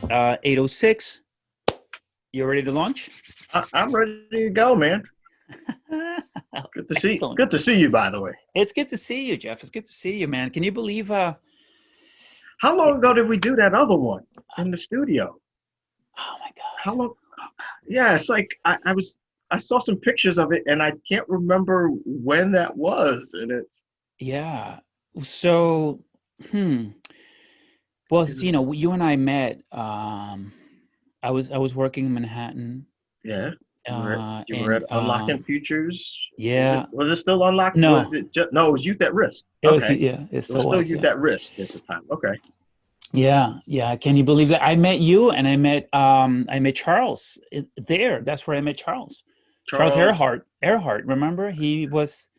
8:06. You ready to launch? I'm ready to go, man. Good to see. Excellent. Good to see you, by the way. It's good to see you, Jeff. It's good to see you, man. Can you believe How long ago did we do that other one in the studio? oh my How God. long? Yeah, it's like I saw some pictures of it and I can't remember when that was. And Yeah. So, hmm. Well, it's you and I met. I was working in Manhattan, yeah. You were and at Unlocking Futures. yeah. Was it still unlocked? Was No, it just no? It was Youth at Risk. it was, Okay, yeah, it it was still still was, Youth yeah. at Risk at the time. Okay. Yeah, yeah. Can you believe that? I met you and I met Charles there. That's where I met Charles. Charles Charles. Earhart, remember? He was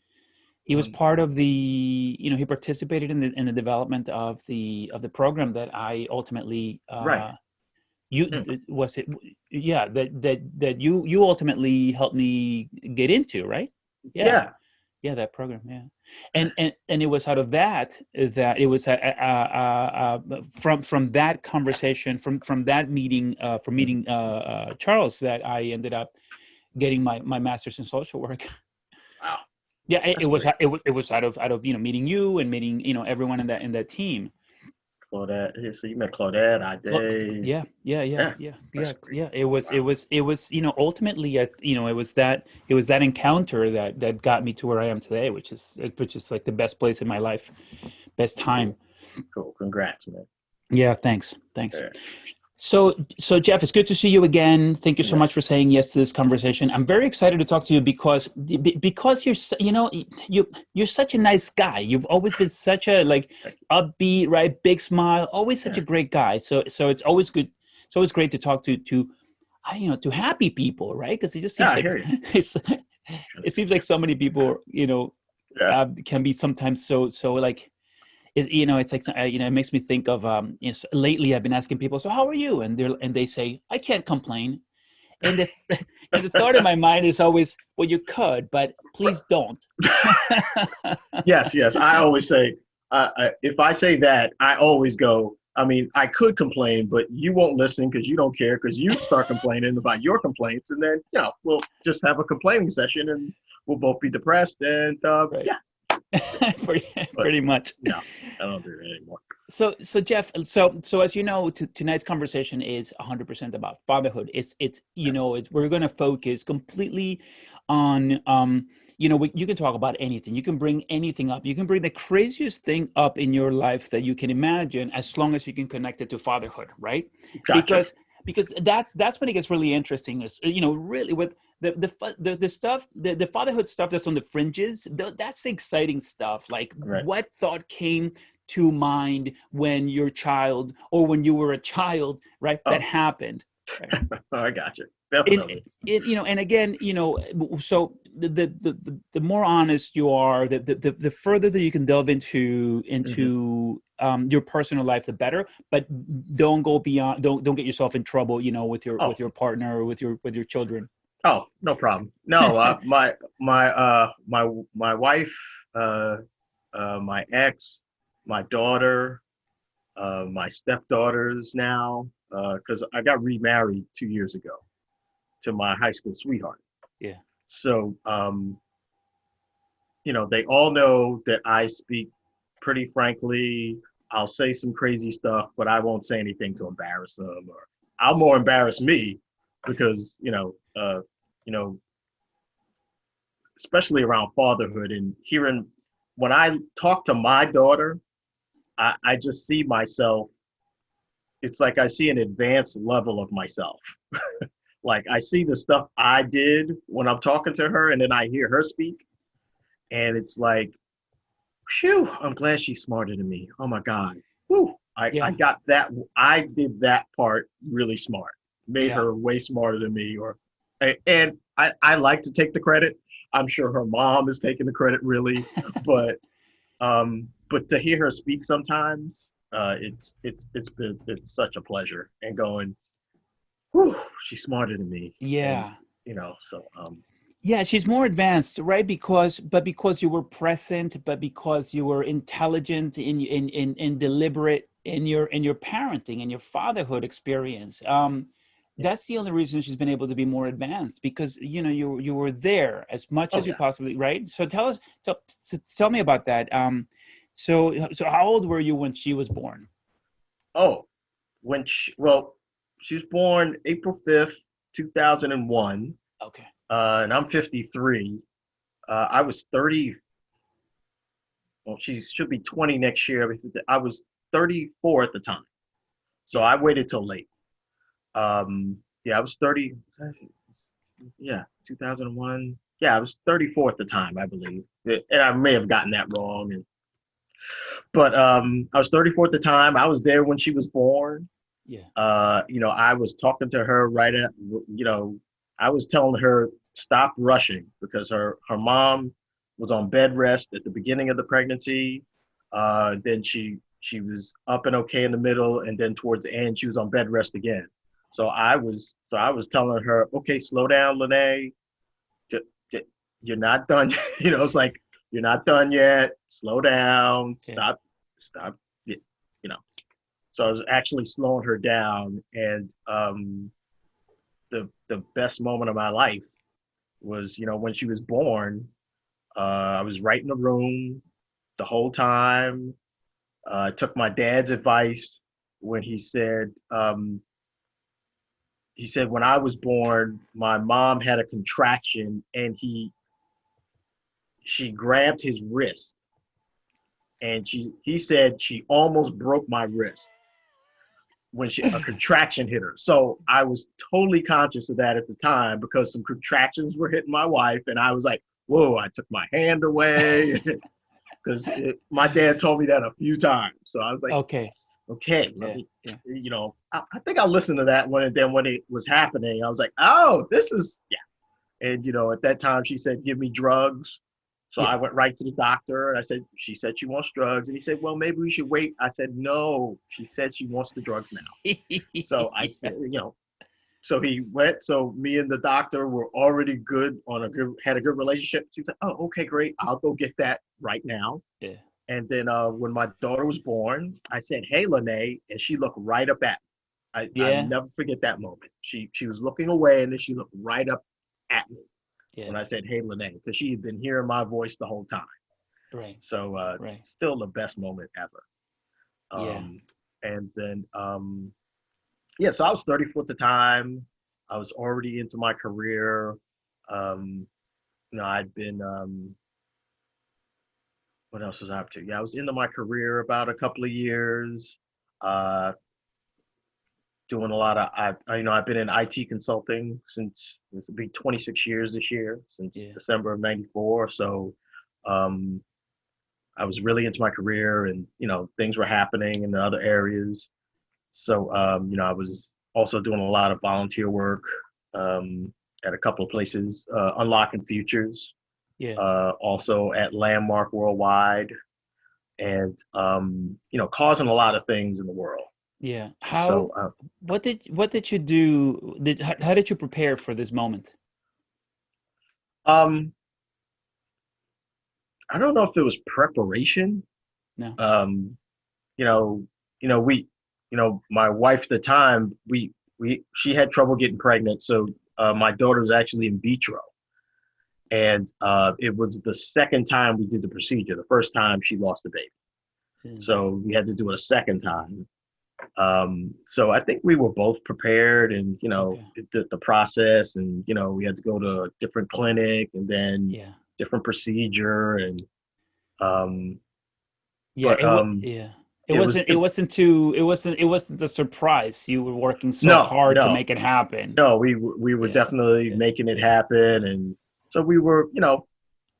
Um, part of he participated in the development of the program that I ultimately right. you Mm, was it yeah, that you ultimately helped me get into, right? Yeah. yeah. Yeah, that program, yeah. And it was out of that it was from that conversation, from that meeting, from Mhm. meeting Charles, that I ended up getting my master's in social work. Wow, Yeah, it that's was great. it was out of meeting you and meeting everyone in that team. Claudette. Yeah, so you met Claudette, Yeah, yeah, yeah, Yeah, yeah, that's yeah, great. yeah. It Wow. was it was ultimately, it was that encounter that got me to where I am today, which is like the best place in my life, best time. Cool. Cool. Congrats, man. Yeah, thanks. Yeah. So Jeff, it's good to see you again. Thank you so Yeah. much for saying yes to this conversation. I'm very excited to talk to you because you're such a nice guy. You've always been such a, like, Thank upbeat, right? Big smile, always you. such Yeah. a great guy. So it's always good. It's always great to talk to happy people, right? Because it just Yeah, seems I like hear you. it seems like so many people, Yeah. can be sometimes so like, it's like, it makes me think of, lately I've been asking people, so how are you? And they say, I can't complain. And the and the thought in my mind is always, well, you could, but please don't. Yes, yes. I always say, if I say that, I always go, I mean, I could complain, but you won't listen because you don't care because you start complaining about your complaints. And then, we'll just have a complaining session and we'll both be depressed. And Right. yeah, pretty, but pretty much. no, I don't do it anymore. So Jeff, so as you know, tonight's conversation is 100% about fatherhood. We're going to focus completely on, you can talk about anything. You can bring anything up. You can bring the craziest thing up in your life that you can imagine, as long as you can connect it to fatherhood, right? Gotcha. Because that's when it gets really interesting. Is, really, with the stuff, the fatherhood stuff that's on the fringes. That's the exciting stuff. Like, Right. what thought came to mind when your child, or when you were a child, right? That Oh, happened, right? I gotcha. And Definitely. and again, so the more honest you are, the further that you can delve into Hmm. your personal life, the better. But don't go beyond. Don't get yourself in trouble, with your Oh, partner, or with your children. oh, no problem. No, my wife, uh, my ex, my daughter, my stepdaughters now, because I got remarried 2 years ago to my high school sweetheart. Yeah. So, they all know that I speak pretty frankly. I'll say some crazy stuff, but I won't say anything to embarrass them, or I'll more embarrass me because, you know, especially around fatherhood and hearing when I talk to my daughter, I just see myself. It's like I see an advanced level of myself. Like I see the stuff I did when I'm talking to her, and then I hear her speak, and it's like, phew, I'm glad she's smarter than me. Oh my God. Whew. I Yeah. got that. I did that part really smart, made Yeah. her way smarter than me. And I like to take the credit. I'm sure her mom is taking the credit really, but to hear her speak sometimes, it's such a pleasure and going, whew, she's smarter than me. And, Yeah. so Yeah, she's more advanced, right? Because you were present, but because you were intelligent, in deliberate, in your parenting and your fatherhood experience. Yeah. That's the only reason she's been able to be more advanced, because you were there as much Oh as you yeah. possibly, right? So tell me about that. So how old were you when she was born? Oh, well, she was born April 5th, 2001, Okay. and I'm 53. I was 30. Well, she should be 20 next year. I was 34 at the time, so Yeah. I waited till late. Yeah, I was 30. Yeah, 2001. Yeah, I was 34 at the time, I believe. And I may have gotten that wrong. But I was 34 at the time. I was there when she was born. Yeah. I was talking to her right at, I was telling her stop rushing because her mom was on bed rest at the beginning of the pregnancy. Then she was up and okay in the middle, and then towards the end she was on bed rest again. So I was telling her, okay, slow down, Lene. J- You're not done. It's like you're not done yet. Slow down. Yeah. Stop. You know. So I was actually slowing her down, and the best moment of my life was, when she was born. I was right in the room the whole time. I took my dad's advice when he said when I was born, my mom had a contraction, and she grabbed his wrist, and he said she almost broke my wrist when a contraction hit her. So I was totally conscious of that at the time because some contractions were hitting my wife, and I was like, "Whoa!" I took my hand away because my dad told me that a few times. So I was like, Okay. "Okay, let Yeah. me." Yeah. I think I listened to that one, and then when it was happening, I was like, "Oh, this is yeah." And at that time, she said, "Give me drugs." So I Yeah. went right to the doctor, and she said she wants drugs, and he said, "Well, maybe we should wait." I said, "No." She said she wants the drugs now. So I said, so he went. So me and the doctor were already had a good relationship. She said, "Oh, okay, great. I'll go get that right now." Yeah. And then when my daughter was born, I said, "Hey, Lene," and she looked right up at me. I Yeah. never forget that moment. She was looking away, and then she looked right up at me Yeah. when I said, "Hey, Lene," because she had been hearing my voice the whole time. Right. So Right. still the best moment ever. Yeah. And then yeah, so I was 34 at the time. I was already into my career. Um, I'd been what else was I up to? Yeah, I was into my career about a couple of years. Uh, doing a lot of I've been in IT consulting since it'll be 26 years this year, since Yeah. December of '94. So um, I was really into my career, and things were happening in the other areas. So I was also doing a lot of volunteer work at a couple of places, unlocking futures, Yeah. also at Landmark Worldwide, and causing a lot of things in the world. Yeah. So What did you do? How did you prepare for this moment? um, I don't know if it was preparation. No. Um, you know, my wife at the time, she had trouble getting pregnant, so my daughter was actually in vitro, and it was the second time we did the procedure. The first time she lost the baby, Yeah. so we had to do it a second time. So I think we were both prepared, and Okay. the process, and we had to go to a different clinic, and then Yeah. different procedure, and um, Yeah. but Yeah. It it was wasn't. It it, wasn't too. It wasn't. It wasn't the surprise. You were working so no, hard to no, make it happen. no. We were Yeah. definitely Yeah. making it Yeah. happen, Yeah. and so we were,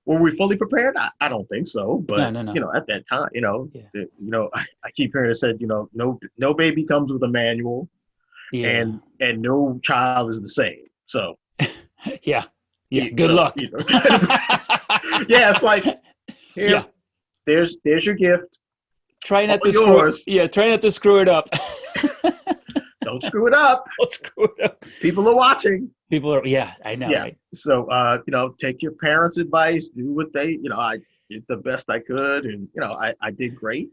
were we fully prepared? I don't think so, No. but No. No. at that time, Yeah. I keep hearing it said, no baby comes with a manual, Yeah. and no child is the same. So Yeah. Yeah. Good so luck. yeah, it's like Yeah. here, there's your gift, Try all not to screw. yours. Yeah. Try not to screw it up. Don't screw it up. Don't screw it up. People are watching. People are. Yeah. I know. Yeah. Right. So take your parents' advice. Do what they. did the best I could, and I did great.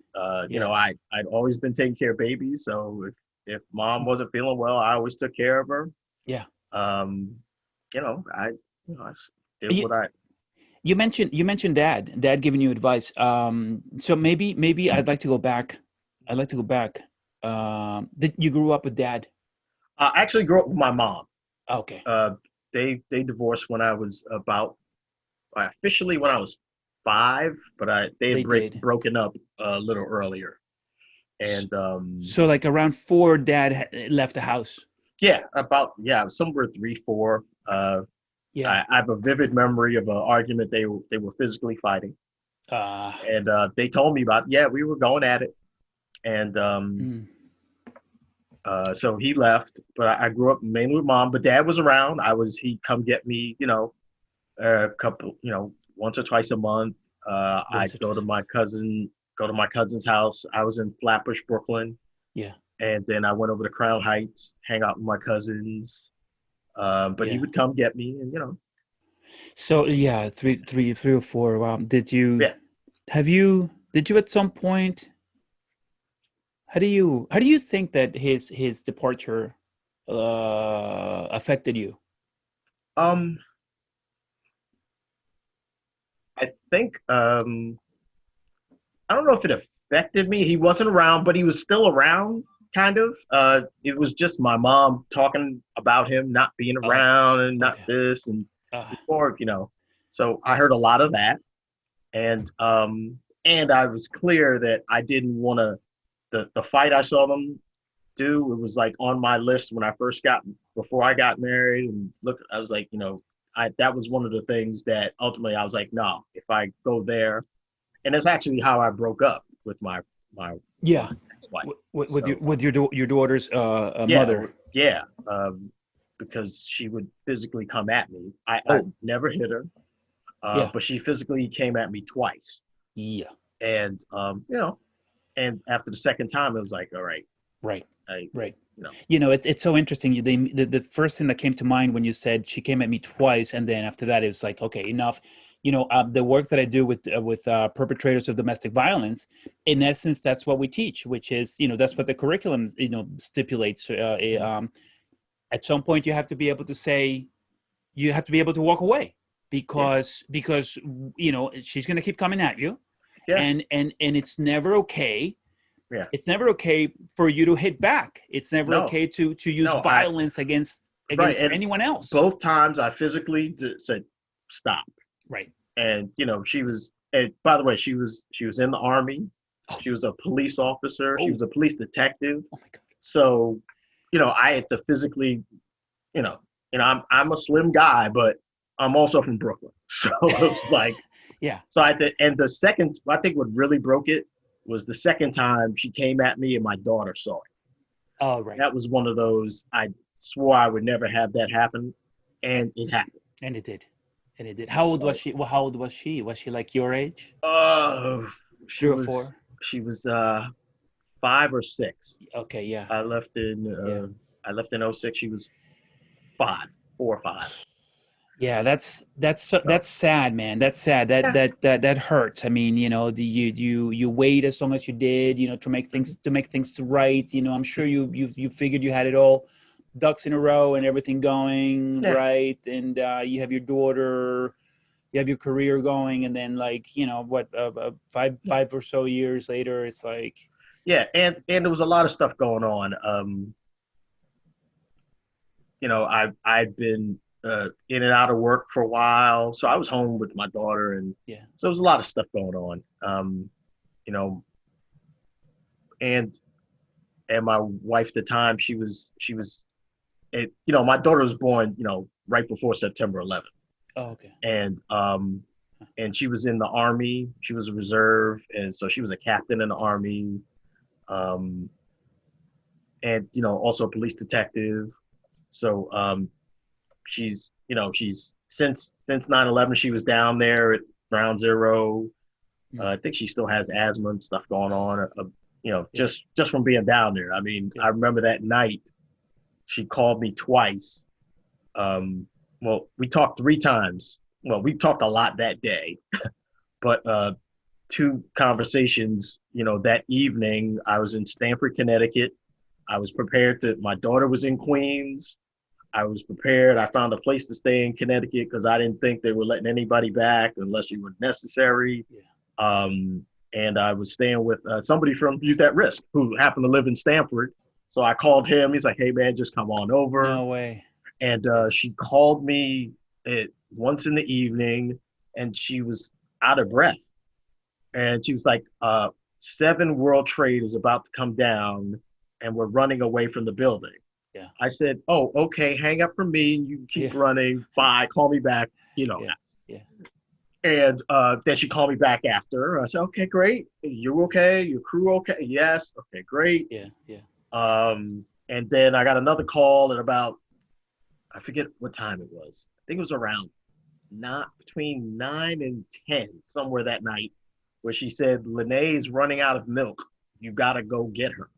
Yeah. I'd always been taking care of babies, so if mom wasn't feeling well, I always took care of her. Yeah. Um, I I did You, what I. you mentioned dad giving you advice. So maybe I'd like to go back. I'd like to go back. Did you grew up with dad? I actually grew up with my mom. Okay. Uh, they divorced when I was about officially when I was 5, but they had They did. broken up a little earlier. S- And So like around 4, dad left the house. yeah, about yeah, somewhere 3, 4. Yeah. I have a vivid memory of an argument they were physically fighting, Uh, and they told me about yeah we were going at it, and mm, so he left. But I grew up mainly with mom, but dad was around. He'd come get me, a couple, once or twice a month. once I'd or twice. go to my cousin's house. I was in Flatbush, Brooklyn, Yeah. and then I went over to Crown Heights, hang out with my cousins. But he Yeah. would come get me, and So yeah, three or four. Wow. yeah. Did you at some point, how do you think that his departure affected you? Um, I think I don't know if it affected me. He wasn't around, but he was still around, kind of. It was just my mom talking about him not being Oh, around and not okay. this and Uh, before, So I heard a lot of that, and I was clear that I didn't want to the fight I saw them do. It was like on my list when I first got before I got married, and look, I was like, I that was one of the things that ultimately I was like, no, if I go there, and that's actually how I broke up with my yeah. ex-wife. With So your daughter's yeah, mother. yeah, because she would physically come at me. I Oh, never hit her, yeah. but she physically came at me twice, Yeah. and and after the second time, it was like, all right, Right. I, Right. you know, It's so interesting. The first thing that came to mind when you said she came at me twice, and then after that, it was like, okay, enough. The work that I do with perpetrators of domestic violence, in essence, that's what we teach, which is, that's what the curriculum, stipulates. At some point, you have to be able to say, you have to be able to walk away yeah, because she's going to keep coming at you, yeah, and yeah. it's never okay for you to hit back. It's never No, okay to use no, I violence right, against and anyone else. both times I physically said stop, Right. and she was. And by the way, she was in the army. Oh, She was a police officer. She oh, was a police detective. oh my God. So, I had to physically, you know, I'm a slim guy, but I'm also from Brooklyn. So it was like, Yeah. so I had to, and the second, I think what really broke it was the second time she came at me and my daughter saw it. Oh, right. That was one of those, I swore I would never have that happen. And it happened. And it did. And it did. How old was So, she? Well, how old was she? Was she like your age? uh, she Three or was, four? she was, 5 or 6. Okay. Yeah. I left in, Yeah. '06. She was 5, 4 or 5. Yeah, So that's sad, man. That's sad. yeah. That hurts. I mean, you wait as long as you did, Mhm. to make things right. I'm sure you figured you had it all ducks in a row and everything going Yeah. right, and you have your daughter, you have your career going, and then like what five or so years later, it's like Yeah, and there was a lot of stuff going on. I've been in and out of work for a while, so I was home with my daughter, and yeah, so there was a lot of stuff going on. You know, and my wife at the time, my daughter was born, right before September 11th, oh, okay, and she was in the army. She was a reserve, and so she was a captain in the army. Um, and also a police detective. So she's since 9/11 she was down there at Ground Zero. mm, I think she still has asthma and stuff going on. yeah, Just from being down there. I mean, yeah, I remember that night she called me twice. Well, we talked 3 times. Well, we talked a lot that day, but two conversations, that evening I was in Stamford, Connecticut. I was prepared to, my daughter was in Queens. I was prepared. I found a place to stay in Connecticut because I didn't think they were letting anybody back unless you were necessary. Yeah. Um, and I was staying with somebody from Youth at Risk who happened to live in Stamford. So I called him. He's like, "Hey man, just come on over." No way. And Yeah. she called me once in the evening, and she was out of breath. And she was like, "Seven World Trade is about to come down, and we're running away from the building." Yeah. I said, "Oh, okay, hang up from me. You keep Yeah. running. Bye. Call me back." You know. Yeah. Yeah. And then she called me back after. I said, "Okay, great. You okay? Your crew okay? Yes. Okay, great." Yeah. Yeah. And then I got another call at about, I forget what time it was. I think it was around not between 9 and 10, somewhere that night, where she said, "Lene running out of milk. You got to go get her."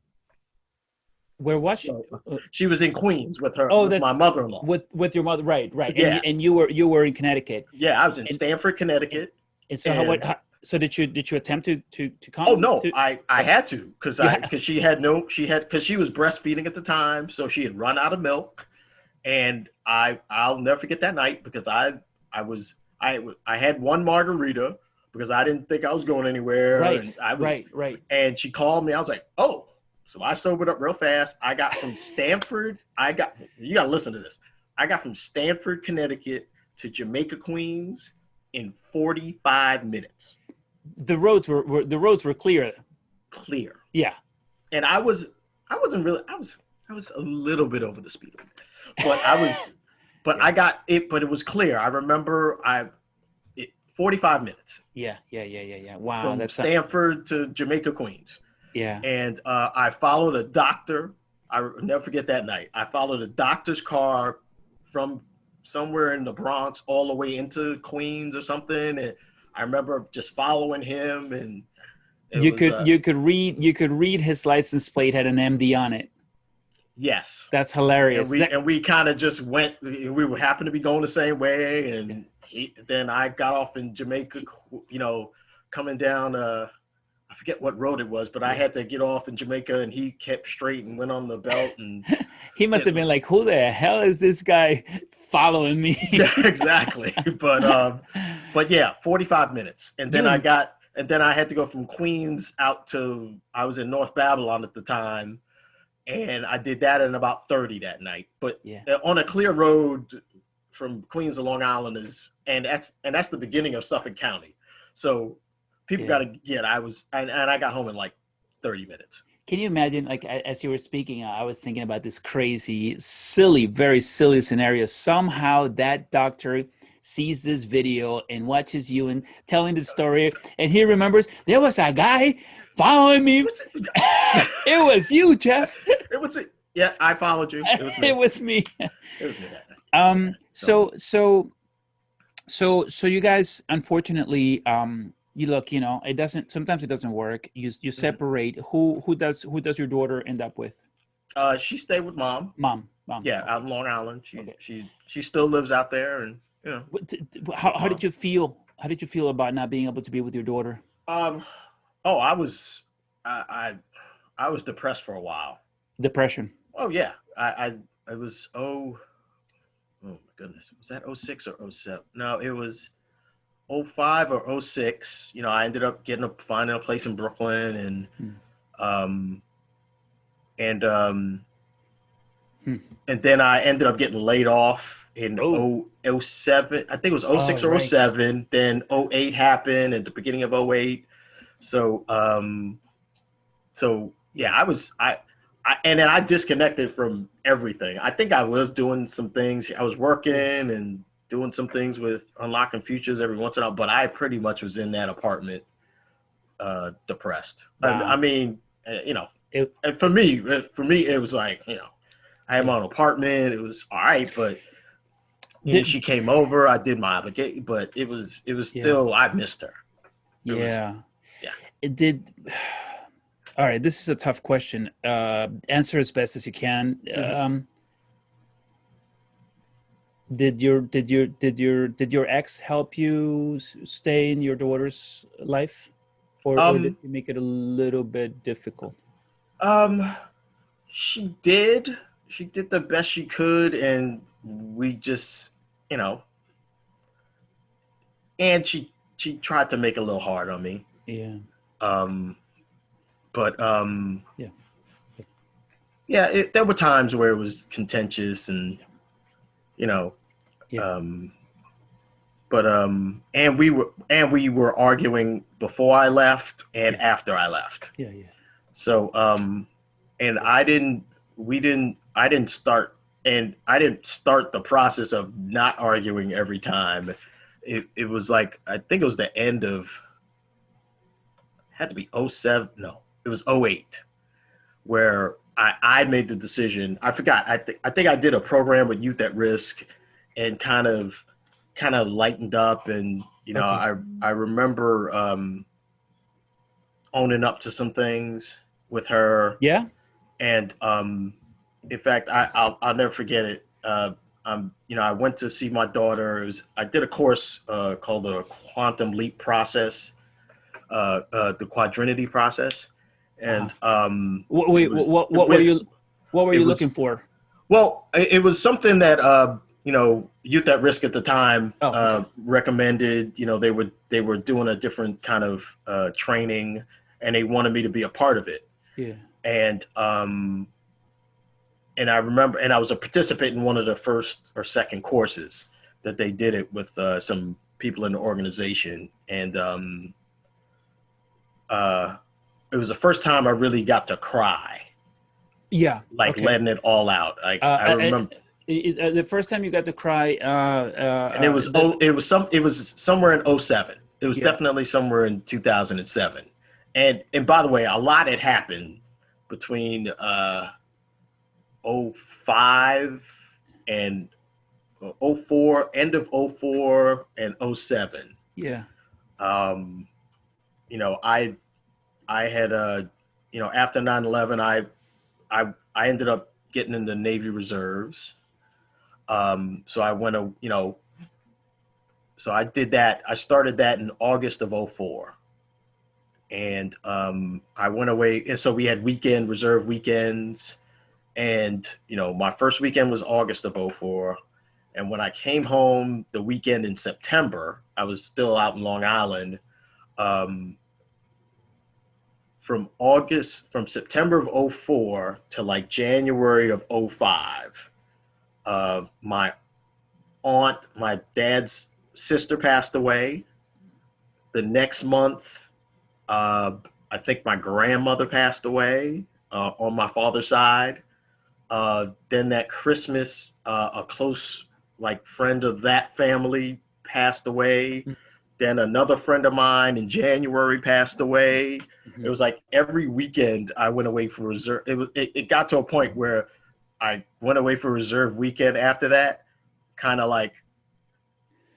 Where was she? So she was in Queens Oh, with that my mother-in-law. with your mother, right, right, Yeah, and you were in Connecticut, yeah. I was in and Stamford, and, Connecticut, and so and so did you attempt to oh come no, to? I Oh, had to because you I had. because she had no she had because she was breastfeeding at the time, so she had run out of milk, and I'll never forget that night because I was I had one margarita because I didn't think I was going anywhere, Right, and I was, right, right. and she called me. I was like, "Oh." So I sobered up real fast. I got from Stanford. You got to listen to this. I got from Stanford, Connecticut to Jamaica, Queens in 45 minutes. The roads were clear. Clear. Yeah. And I wasn't really, I was a little bit over the speed limit, but I was, but Yeah. I got it, but it was clear. I remember 45 minutes Yeah. Yeah. Yeah. Yeah. Yeah. Wow. from That's not. Stanford to Jamaica, Queens. Yeah. And I followed a doctor. I will never forget that night. I followed a doctor's car from somewhere in the Bronx all the way into Queens or something. And I remember just following him, and it You was could you could read his license plate had an MD on it. yes. That's And hilarious. we kind of just went. We were happened to be going the same way, Yeah. and then I got off in Jamaica. Coming down. I forget what road it was, but I Yeah. had to get off in Jamaica, and he kept straight and went on the belt, and He must it have been was like, "Who the hell is this guy following me?" yeah, exactly. But yeah, 45 minutes, and You and then I had to go from Queens out to, I was in North Babylon at the time, and I did that in about 30 that night. But Yeah. on a clear road from Queens to Long Island and that's the beginning of Suffolk County. So people got Yeah. to get. And I got home in like 30 minutes. Can you imagine, like, as you were speaking, I was thinking about this crazy, silly, very silly scenario. Somehow that doctor sees this video and watches you and telling the story, and he remembers there was a guy following me. It was you, Jeff. It was yeah. I followed you. It was It me. was me. It was me that night. Yeah. So So you guys, unfortunately, you look, it doesn't. Sometimes it doesn't work. You mhm. separate. Who does your daughter end up with? She stayed with mom. Mom. Yeah, out Okay. in Long Island. She Okay. she she still lives out there, and How did mom. you feel? How did you feel about not being able to be with your daughter? Um. Oh, I was depressed for a while. Depression. Oh yeah, I was oh my goodness, was that 06 or 07? No, it was 05 or 06. I ended up finding a place in Brooklyn, Hmm. um and um Hmm. and then I ended up getting laid off in Oh. 07. I think it was Oh, 06 or right. 07. Then 08 happened at the beginning of 08. So yeah, Yeah. and then I disconnected from everything. I think I was doing some things. I was working Yeah. and doing some things with Unlocking Futures every once in a while, but I pretty much was in that apartment, depressed. I Wow. mean, It, and for me, it was like, I had yeah. my own apartment. It was all right, but Did, she came over. I did my obligation, but it was yeah. still, I missed her. It was Yeah. yeah. It did. All right. This is a tough question. Answer as best as you can. Mm-hmm. Did your ex help you stay in your daughter's life, or did Um, she make it a little bit difficult? um, she did. She did the best she could, and we just, you know, and she tried to make it a little hard on me. Yeah, Um, but yeah, yeah, there were times where it was contentious, and you know, yeah, um, and we were arguing before I left and yeah, after I left. yeah, yeah, So and yeah, I didn't start the process of not arguing every time. It was like I think it was the end of had to be '07. No, it was '08 where I made the decision. I forgot. I think I did a program with Youth at Risk and kind of lightened up, and okay, I remember owning up to some things with her, yeah, and in fact I'll never forget it. I went to see my daughter. I did a course called the Quantum Leap Process, the Quadrinity Process, uh-huh. and it Wait, was what were with you it was looking for? well, it was something that Youth at Risk at the time Oh, okay, recommended. They were doing a different kind of training, and they wanted me to be a part of it. yeah, And and I remember, and I was a participant in one of the first or second courses that they did it with some people in the organization, and uh, it was the first time I really got to cry, yeah, like okay. letting it all out. Like Uh, I I, I, remember. the first time you got to cry, And it was somewhere in '07. It was yeah, definitely somewhere in 2007. And by the way, a lot had happened between '05 and '04, end of '04 and '07. yeah, Um, you know, I had after 9/11, I ended up getting in the Navy Reserves. So I went to, so I did that. I started that in August of '04, and I went away. And so we had reserve weekends, and my first weekend was August of '04. And when I came home the weekend in September, I was still out in Long Island. Um, from September of '04 to like January of '05, my dad's sister passed away. The next month, uh, I think my grandmother passed away on my father's side. Then that Christmas, a close like friend of that family passed away. Then another friend of mine in January passed away. It mhm. was like every weekend I went away for reserve. It got to a point where I went away for reserve weekend after that, kind of like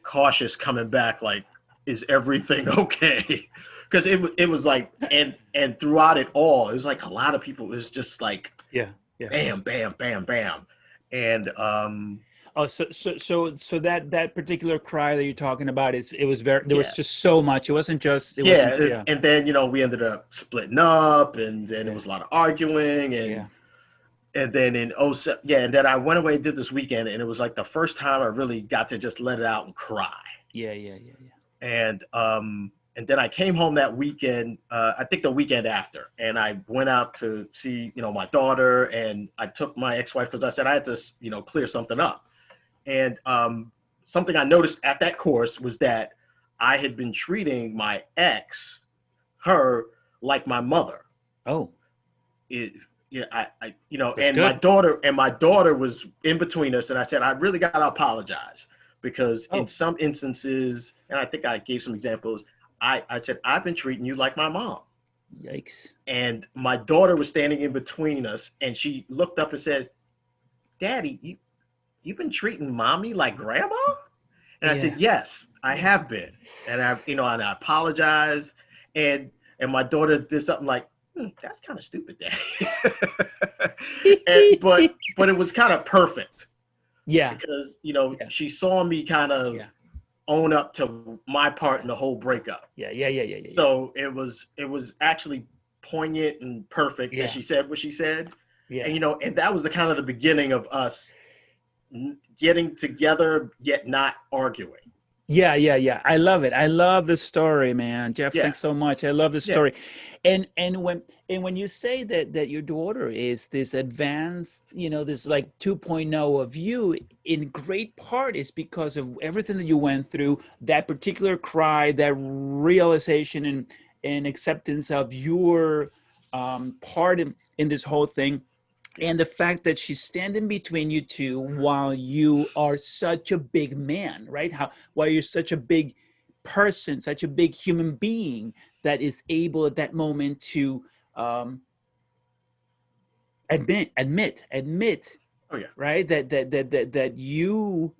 cautious coming back, like, is everything okay? Because it was like, and throughout it all, it was like a lot of people. It was just like Yeah, yeah. bam, bam, bam, bam, and Oh, so that particular cry that you're talking about is it was very there was yeah, just so much. It wasn't yeah, yeah, and then we ended up splitting up, and then it yeah, was a lot of arguing, yeah, and then in '07, yeah, and then I went away and did this weekend, and it was like the first time I really got to just let it out and cry. yeah, yeah, yeah, yeah. And then I came home that weekend. I think the weekend after, and I went out to see my daughter, and I took my ex-wife because I said I had to clear something up. And something I noticed at that course was that I had been treating my ex, her, like my mother. Oh, It, that's and good. my daughter was in between us, and I said I really got to apologize because in Oh, some instances, and I think I gave some examples, I said I've been treating you like my mom, yikes. and my daughter was standing in between us, and she looked up and said, "Daddy, you've been treating mommy like grandma?" And I said, Yeah, "Yes, I yeah. have been," and and I apologized, and my daughter did something like, "That's kind of stupid, Daddy," but it was kind of perfect Yeah. because Yeah. she saw me kind of Yeah. own up to my part Yeah. in the whole breakup. Yeah. Yeah. Yeah. Yeah. Yeah. Yeah. So it was actually poignant and perfect that Yeah. she said what she said, and Yeah. and that was the kind of the beginning of us getting together yet not arguing. Yeah, yeah, yeah. I love it. I love the story, man. Jeff, Yeah, thanks so much. I love the yeah. story. And when you say that your daughter is this advanced, this like 2.0 of you, in great part is because of everything that you went through, that particular cry, that realization and acceptance of your part in this whole thing, Yeah. and the fact that she's standing between you two while you are such a big man, right? While you're such a big person, such a big human being that is able at that moment to um, admit, Oh yeah. right? That you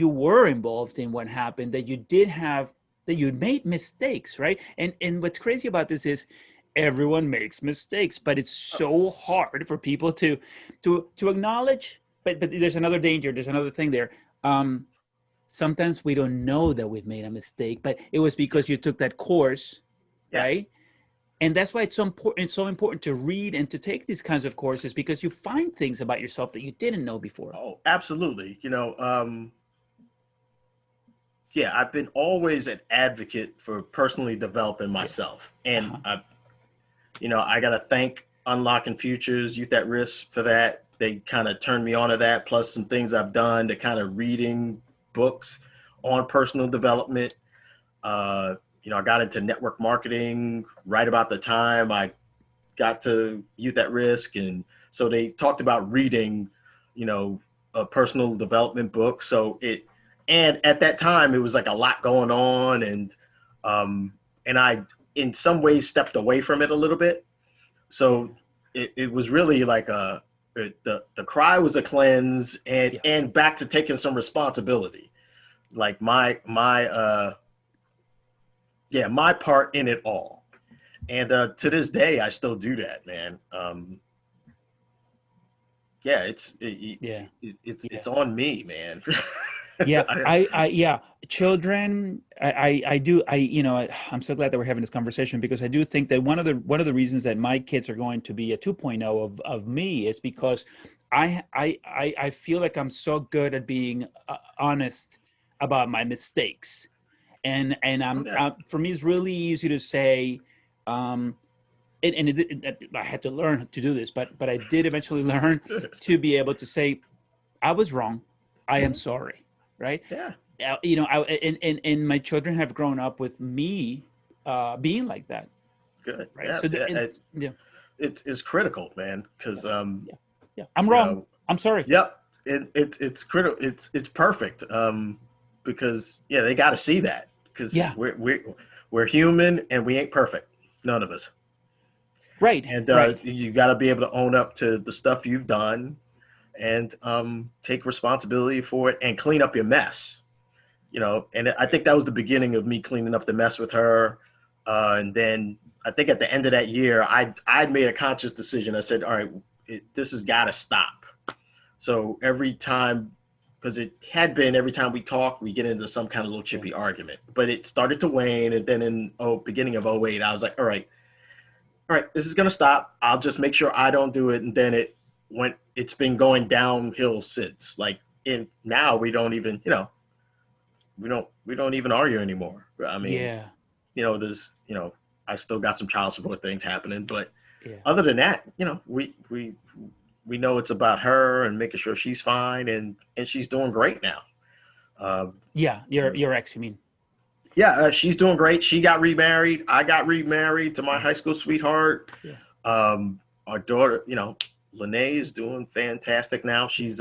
were involved in what happened, that you did have, that you made mistakes, right? And what's crazy about this is everyone makes mistakes, but it's Oh, so hard for people to acknowledge. But there's another danger, there's another thing there. um Sometimes we don't know that we've made a mistake, but it was yeah. because you took that course, Yeah. right? And that's why it's so important to read and to take these kinds of courses, because you find things about yourself that you didn't know before. Oh, absolutely. Yeah, I've been always an advocate for personally developing Yeah. myself, and Uh-huh. I got to thank Unlocking Futures, Youth at Risk for that. They kind of turned me on to that, plus some things I've done to kind of reading books on personal development. Uh, I got into network marketing right about the time I got to Youth at Risk, and so they talked about reading, you know, a personal development book. And at that time, it was like a lot going on, um, and I, in some ways, stepped away from it a little bit. Yeah. So it was really like the cry was a cleanse, and Yeah. back to taking some responsibility, like my part in it all. And to this day, I still do that, man. Yeah, Yeah. it's Yeah. on me, man. Yeah, I, yeah, children. I do. I'm so glad that we're having this conversation, because I do think that one of the reasons that my kids are going to be a 2.0 of me is because I feel like I'm so good at being honest about my mistakes, and okay. for me it's really easy to say, um, I had to learn to do this, but I did eventually learn to be able to say I was wrong. I am Mhm. sorry, right? Yeah, And my children have grown up with me being like that, good. right? Yeah, So yeah, it's critical, man, yeah, because yeah, yeah. I'm you wrong. know, I'm sorry. yep, it's critical. It's perfect. Because yeah, they got to see that because Yeah, we're human and we ain't perfect, none of us. right, And right. you got to be able to own up to the stuff you've done and take responsibility for it and clean up your mess. And I think that was the beginning of me cleaning up the mess with her. And then I think at the end of that year, I'd made a conscious decision. I said, all right, this has got to stop. So every time, because it had been every time we talk, we get into some kind of little Yeah, chippy argument. But it started to wane, and then in beginning of '08, I was like, all right, this is gonna stop. I'll just make sure I don't do it, and then it's been going downhill since. Like in now, we don't even we don't even argue anymore. I mean, yeah, there's I still got some child support things happening, but yeah, other than that, we know it's about her and making sure she's fine, and she's doing great now. Um, yeah. Your ex, you mean? yeah, she's doing great. She got remarried. I got remarried to my Yeah, high school sweetheart. yeah, Our daughter, Lene is doing fantastic now. She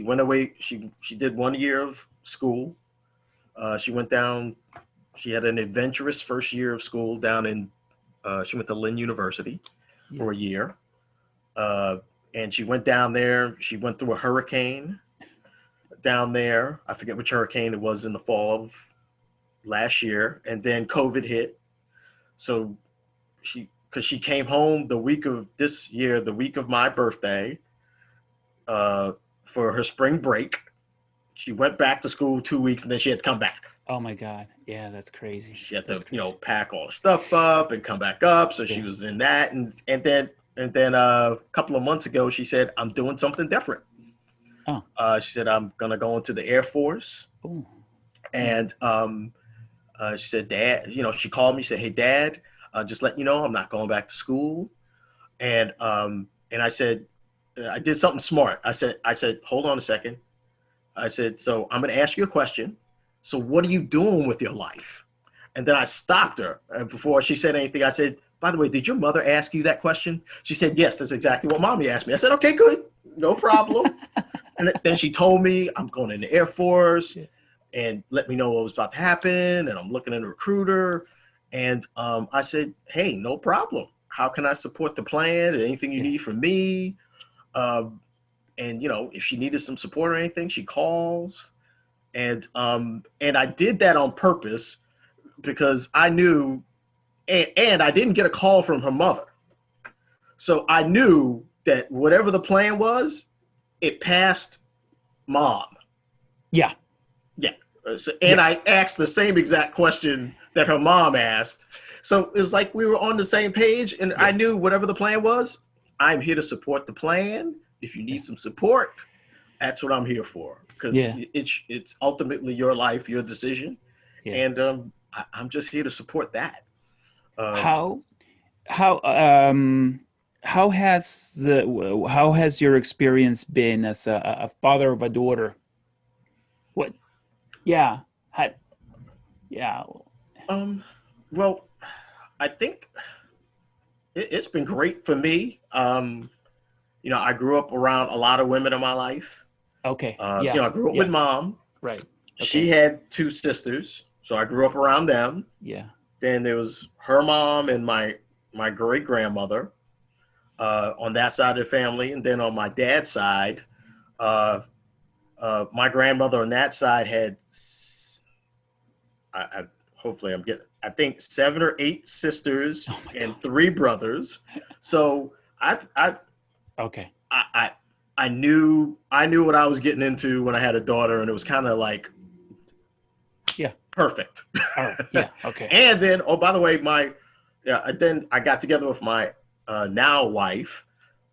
went away. She did 1 year of school. She went down. She had an adventurous first year of school down in. She went to Lynn University yeah, for a year, uh, and she went down there. She went through a hurricane down there. I forget which hurricane it was in the fall of last year, and then COVID hit. So because she came home the week of this year, the week of my birthday, for her spring break. She went back to school 2 weeks, and then she had to come back. Oh my God. Yeah, that's crazy. She had to, That's crazy. pack all her stuff up and come back up. So she Yeah. was in that, and then a couple of months ago, she said, "I'm doing something different." Oh. She said, "I'm gonna go into the Air Force," Oh. Yeah. and she said, "Dad," she called me, said, "Hey, Dad, just letting you know, I'm not going back to school." And I said, I did something smart. I said, hold on a second. I said, so I'm going to ask you a question. So what are you doing with your life? And then I stopped her. And before she said anything, I said, by the way, did your mother ask you that question? She said, yes, that's exactly what mommy asked me. I said, okay, good. No problem. And then she told me I'm going in the Air Force Yeah. and let me know what was about to happen. And I'm looking at a recruiter. And I said, hey, no problem. How can I support the plan? Anything you Yeah. need from me? Um, and if she needed some support or anything, she calls. And I did that on purpose because I knew, and I didn't get a call from her mother, so I knew that whatever the plan was, it passed mom. Yeah. Yeah. Yeah. And I asked the same exact question that her mom asked. So it was like we were on the same page, and I Yeah. knew whatever the plan was, I'm here to support the plan. If you Yeah. need some support, that's what I'm here for. Because Yeah. it's ultimately your life, your decision, Yeah. and I'm just here to support that. Uh, How how um how has your experience been as a father of a daughter? What? Yeah. Had yeah. um, well, I think it's been great for me. I grew up around a lot of women in my life. Okay. Yeah. I grew up with Yeah. mom. Right. She Okay. had two sisters, so I grew up around them. Yeah. Then there was her mom and my great grandmother on that side of the family, and then on my dad's side, uh, my grandmother on that side had, hopefully I'm getting, I think 7 or 8 sisters Oh my God. and 3 brothers. So I I Okay. I I, I knew what I was getting into when I had a daughter, and it was kind of like Yeah. perfect. All right. Yeah. Okay. And then, oh, by the way, then I got together with my now wife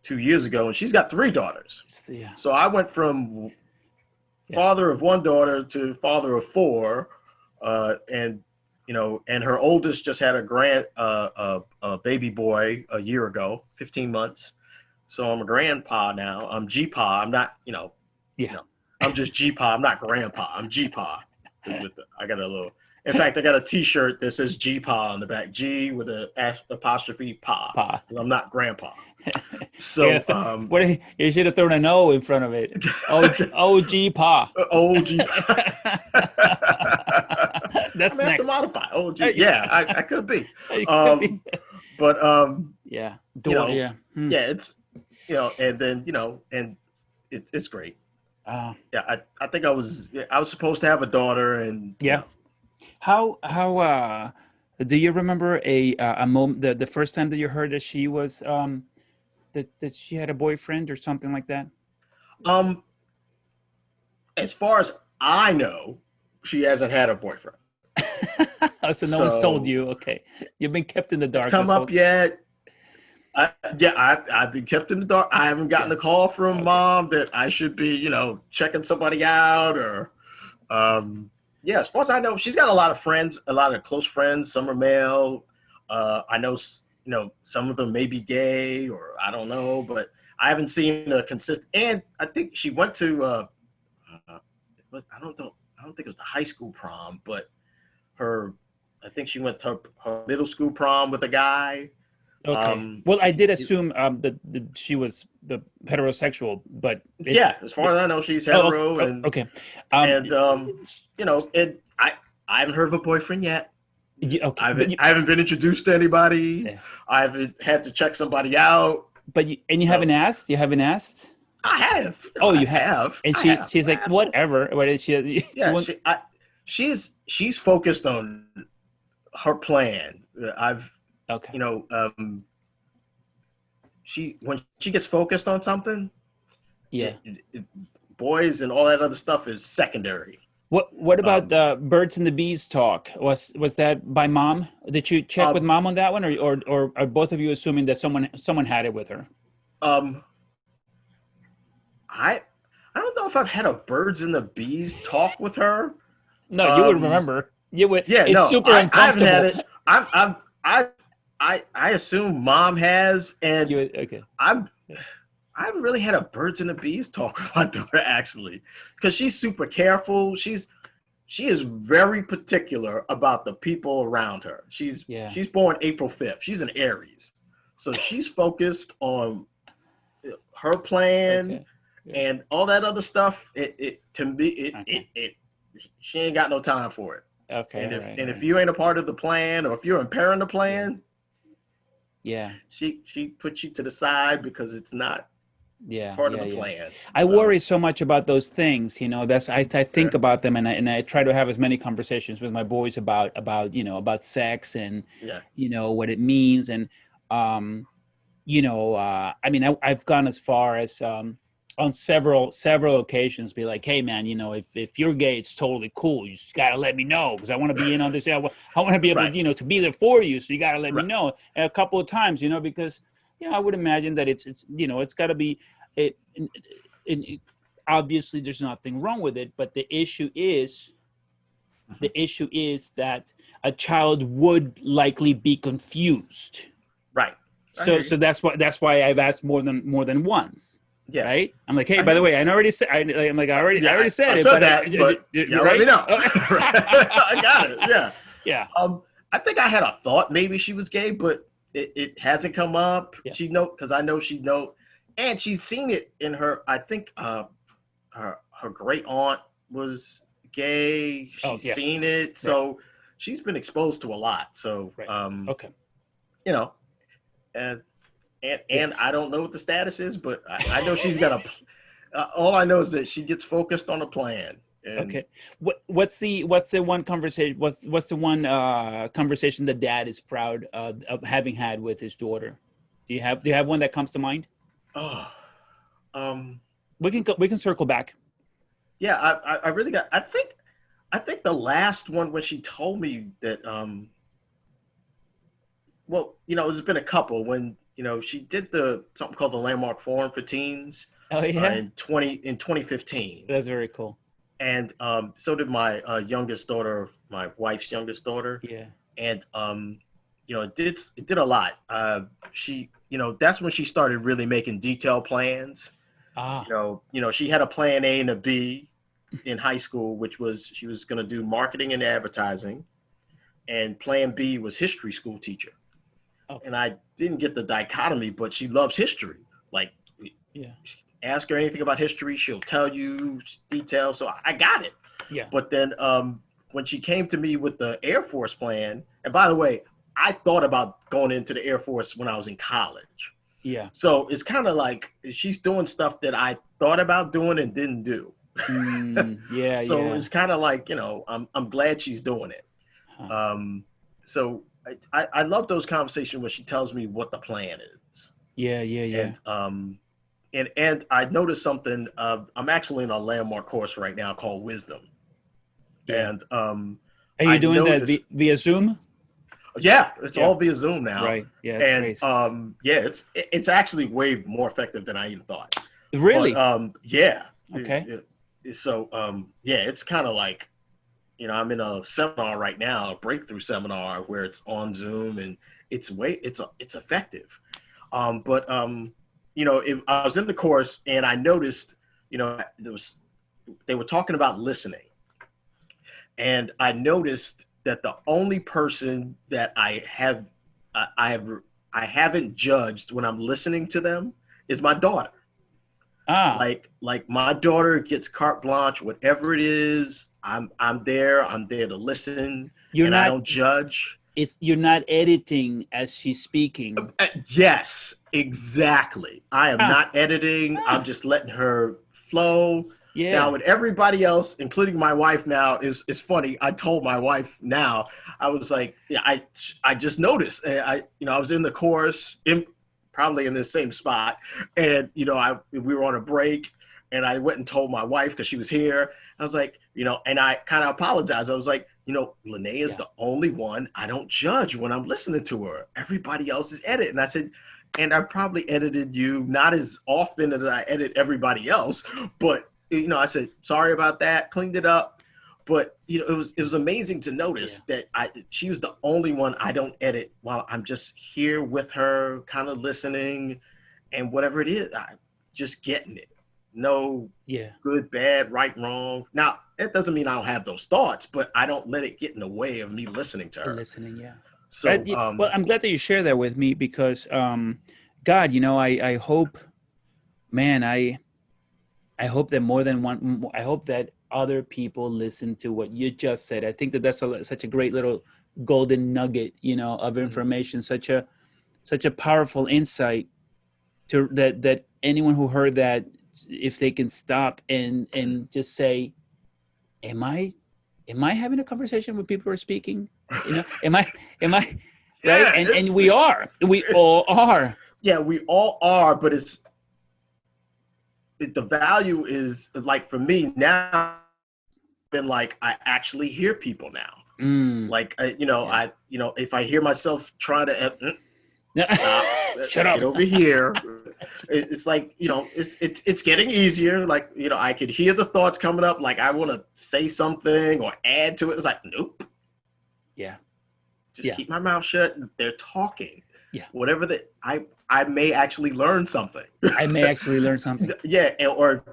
2 years ago, and she's got 3 daughters. Yeah. So I went from Yeah. father of one daughter to father of four, and and her oldest just had a baby boy a year ago, 15 months. So I'm a grandpa now. I'm G-pa. I'm not, Yeah. I'm just G-pa. I'm not grandpa. I'm G-pa. I got a little. In fact, I got a T-shirt that says G-pa on the back. G with a apostrophe pa. Pa. I'm not grandpa. Yeah. So What you should have thrown an O in front of it. Oh, OG Pa. old G-pa. I That's may have to next. modify. Oh, gee, Yeah. yeah, I could be. It could be. Um, but Yeah. you Door. know, Yeah. Hmm. yeah, it's and then and it's great. Uh, Yeah, I think I was supposed to have a daughter, and yeah. How do you remember a moment the first time that you heard that she was that she had a boyfriend or something like that? um, as far as I know, she hasn't had a boyfriend. Oh, so no one's told So you. Okay, you've been kept in the it's dark come this up whole. yet. I've been kept in the dark. I haven't gotten Yeah. a call from Okay. mom that I should be, checking somebody out or, um, yeah. As far as I know, she's got a lot of friends, a lot of close friends. Some are male. I know, some of them may be gay or I don't know, but I haven't seen a consistent. And I think she went to, uh, I don't know, I don't think it was the high school prom, but her, I think she went to her middle school prom with a guy. Okay. Um, Well, I did assume that she was the heterosexual, but it. Yeah, as far as I know, she's Oh, okay. hetero, Oh, and okay. Um. and and I haven't heard of a boyfriend yet. Yeah, okay. I haven't been introduced to anybody. Yeah. I haven't had to check somebody out. And you haven't So asked. You haven't asked. I have, Oh, I you have. have, And I she have, she's like absolutely. whatever. What is she? She Yeah, wants. she's focused on her plan. I've Okay. you know she when she gets focused on something, Yeah. it, it, boys and all that other stuff is secondary. What about Um, the birds and the bees talk? Was that by mom? Did you check with um, mom on that one, or are both of you assuming that someone had it with her? um, I I don't know if I've had a birds and the bees talk with her. No, you would Um, remember. You would. yeah, It's no, super I haven't had uncomfortable. it. I assume mom has, You and would, okay. I'm Yeah. I haven't really had a birds and the bees talk with my daughter actually, because she's super careful. She is very particular about the people around her. Yeah. She's born April 5th. She's an Aries, so she's focused on her plan Okay. Yeah. and all that other stuff. It to me Okay. it she ain't got no time for it. Okay. And All if right. All and if right. you ain't a part of the plan, or if you're impairing the Yeah. plan, Yeah. she puts you to the side because it's not Yeah. part of Yeah. the Yeah. plan. I So worry so much about those things, that's I yeah, think about them, and I try to have as many conversations with my boys about about sex and yeah, what it means, and um I mean, I've gone as far as on several occasions be like, hey man, if you're gay, it's totally cool. You just gotta let me know because I want to be in on this. I want to be able right, to be there for you. So you gotta let me right, know. And a couple of times, because I would imagine that it's it's got to be it, it. Obviously, there's nothing wrong with it, but mhm, the issue is that a child would likely be confused. right. I So hear you. so that's why I've asked more than once, Yeah, right? I'm like, hey, I by hear the you. way, I already said, I'm like, I Yeah, already said I it, said but that, but you're y'all let me right. know. I got it. Yeah. Yeah, I think I had a thought maybe she was gay, but it hasn't come up. yeah. She know because I know she know, and she's seen it in her. I think her great aunt was gay. Oh, She's yeah. seen it, Right, so she's been exposed to a lot. So right. Okay. you know, and Yeah. and I don't know what the status is, but I know she's got a. All I know is that she gets focused on a plan, and Okay. What's the one conversation? What's the one conversation that dad is proud of having had with his daughter? Do you have one that comes to mind? oh, um, We can circle back. yeah, I really got. I think the last one when she told me that well, there's been a couple when she did the something called the Landmark Forum for Teens Oh yeah, in 2015, that's very cool. and so did my youngest daughter, my wife's youngest daughter, Yeah. and it did a lot. She that's when she started really making detailed plans. Ah. She had a plan A and a B in high school, which was she was going to do marketing and advertising, and plan B was history school teacher. And Okay. I didn't get the dichotomy, but she loves history. Like, Yeah. ask her anything about history, she'll tell you details. So I got it. Yeah. But then when she came to me with the Air Force plan, and by the way, I thought about going into the Air Force when I was in college. Yeah. So it's kind of like she's doing stuff that I thought about doing and didn't do. Yeah. So Yeah. it's kind of like, I'm glad she's doing it. Huh. So I love those conversations where she tells me what the plan is. Yeah. Yeah. Yeah. And I noticed something. I'm actually in a landmark course right now called Wisdom, Yeah. and Are you I doing that noticed. via Zoom? Yeah, it's Yeah. all via Zoom now, Right. Yeah. It's and crazy. yeah, it's actually way more effective than I even thought. But Really? yeah, Okay. so yeah, it's kind of like I'm in a seminar right now, a breakthrough seminar where it's on Zoom and it's effective. But I was in the course and I noticed, they were talking about listening, and I noticed that the only person that I have I haven't judged when I'm listening to them is my daughter. Ah. Like my daughter gets carte blanche, whatever it is. I'm there. I'm there to listen, You're and I not. don't judge. You're not editing as she's speaking. Yes, exactly. I am Ah. not editing. I'm Ah. just letting her flow. Now, Yeah. with everybody else, including my wife, now is funny. I told my wife now. I was like, yeah, I just noticed. And I was in the chorus, probably in the same spot, and we were on a break, and I went and told my wife because she was here. I was like, and I kind of apologized. I was like, Lene is Yeah. the only one I don't judge when I'm listening to her. Everybody else is edit. And I said, and I probably edited you not as often as I edit everybody else, but I said, sorry about that, cleaned it up. But it was amazing to Yeah. notice that she was the only one I don't edit while I'm just here with her, kind of listening, and whatever it is, I just getting it. No Yeah. good, bad, right, wrong. Now, it doesn't mean I don't have those thoughts, but I don't let it get in the way of me listening to her. Listening. Yeah. So, Well, I'm glad that you share that with me because, God, I hope, man, I hope that more than one, I hope that other people listen to what you just said. I think that that's such a great little golden nugget, of mhm, information, such a powerful insight to that anyone who heard that, if they can stop and just say, am I having a conversation with people who are speaking? Am I right? yeah, And we all are. yeah, we all are, but the value is like for me now, been like I actually hear people now. Mm, Like yeah. if I hear myself trying to stop, Shut up. get over here. It's like it's getting easier. Like I could hear the thoughts coming up. Like I want to say something or add to it. It's like nope, Yeah. just Yeah. keep my mouth shut. They're talking. Yeah. Whatever that I may actually learn something. I may actually learn something. Yeah, or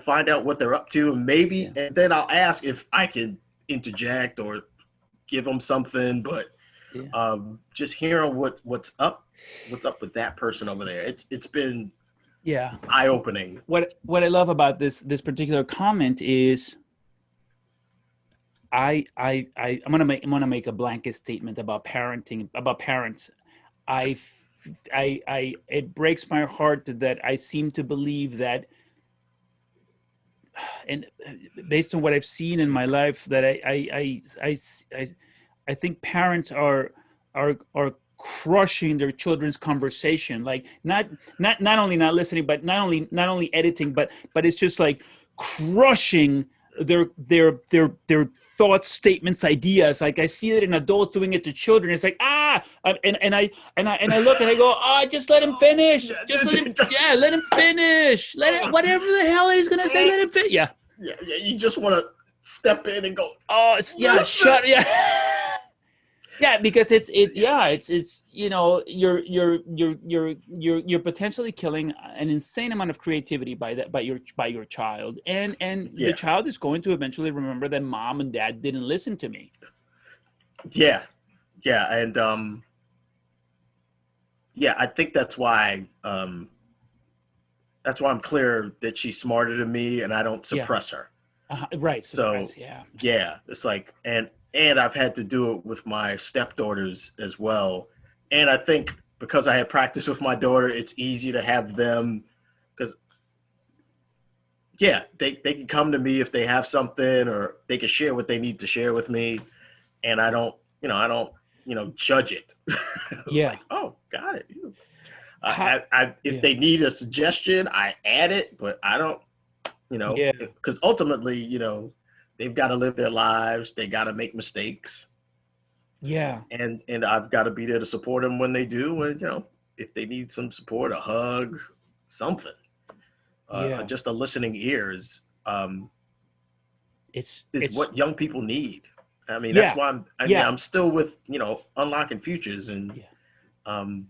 find out what they're up to, and maybe, Yeah. and then I'll ask if I can interject or give them something. But Yeah. just hearing what's up with that person over there. It's been Yeah. eye opening. What I love about this particular comment is I'm gonna make a blanket statement about parenting, about parents. I it breaks my heart that I seem to believe that, and based on what I've seen in my life, that I I think parents are crushing their children's conversation. Like not only not listening, but not only editing, but it's just like crushing their thoughts, statements, ideas. Like I see it in adults doing it to children. It's like and I look and I go, just let him finish. Just let him, yeah, let him finish. Let it, whatever the hell he's gonna say, let him finish. Yeah. Yeah, yeah, you just want to step in and go, Oh, it's, yeah, listen. shut, yeah. Yeah, because it's you're potentially killing an insane amount of creativity by your child, and the Yeah, child is going to eventually remember that mom and dad didn't listen to me. yeah, yeah, and yeah, I think that's why I'm clear that she's smarter than me, and I don't Yeah. suppress her. Right, So suppress, yeah. yeah, it's like, and I've had to do it with my stepdaughters as well. And I think because I had practice with my daughter, it's easy to have them, because yeah, they can come to me if they have something, or they can share what they need to share with me, and I don't judge it. It's Yeah. like, oh, got it. How, If yeah. they need a suggestion, I add it, but I don't, Yeah. because ultimately, they've got to live their lives. They got to make mistakes, Yeah. and I've got to be there to support them when they do. And if they need some support, a hug, something, Yeah. just a listening ear is It's what young people need. I mean, that's yeah. why Yeah. I'm still with unlocking futures, and Yeah. um,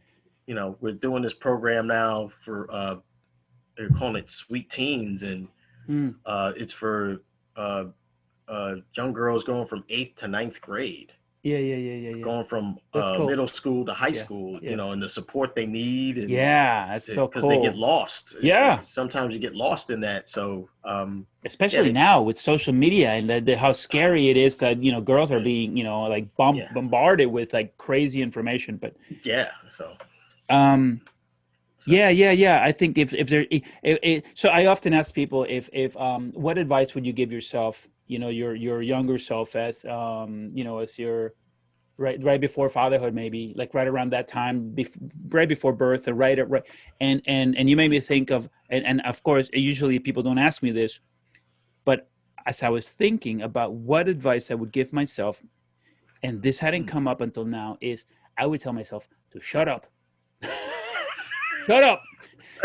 we're doing this program now for they're calling it Sweet Teens, and Mm. it's for uh, young girls going from eighth to ninth grade, Yeah, yeah, yeah, yeah, yeah. going from That's cool. middle school to high Yeah. school, Yeah. and the support they need, and Yeah, that's so because they get cool. lost. Yeah. Sometimes you get lost in that. So yeah, Especially now with social media and how scary it is that girls are uh, being like yeah, bombarded with like crazy information. But yeah. So um so yeah, I think if there so I often ask people if what advice would you give yourself, your younger self, as as you're right before fatherhood, maybe like right around that time, right before birth, or right. And you made me think of, and of course, usually people don't ask me this, but as I was thinking about what advice I would give myself, and this hadn't Mm. come up until now, is I would tell myself to shut up. Shut up.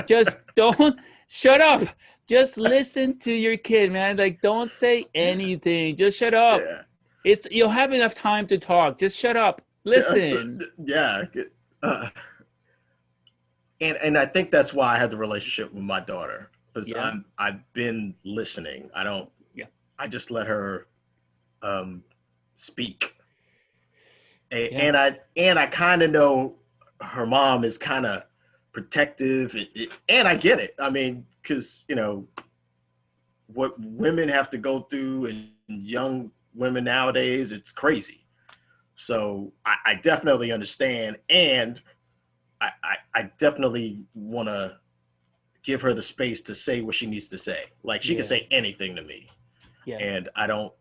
Just don't shut up. Just listen to your kid, man. Like, don't say anything. Just shut up. Yeah. It's You'll have enough time to talk. Just shut up. Yes. Listen. Yeah. Uh, and I think that's why I had the relationship with my daughter, because Yeah. I've been listening. I don't. Yeah. I just let her um, speak, Yeah. and I kind of know her mom is kind of protective, and I get it. I mean, because what women have to go through, and young women nowadays, it's crazy. So I definitely understand, and I definitely want to give her the space to say what she needs to say. Like, she can Yeah. say anything to me, Yeah. and I don't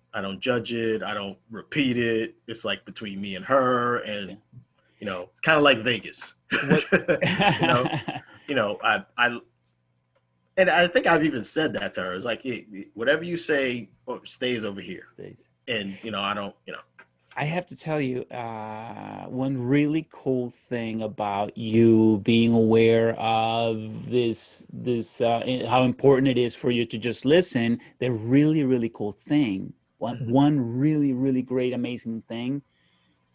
judge it. I don't repeat it. It's like between me and her, Yeah. and kind of like Vegas. What? you know, I and I think I've even said that to her. It's like, hey, whatever you say stays over here, States. and I don't. I have to tell you, one really cool thing about you being aware of how important it is for you to just listen. The really, really cool thing, Mhm. one really, really great, amazing thing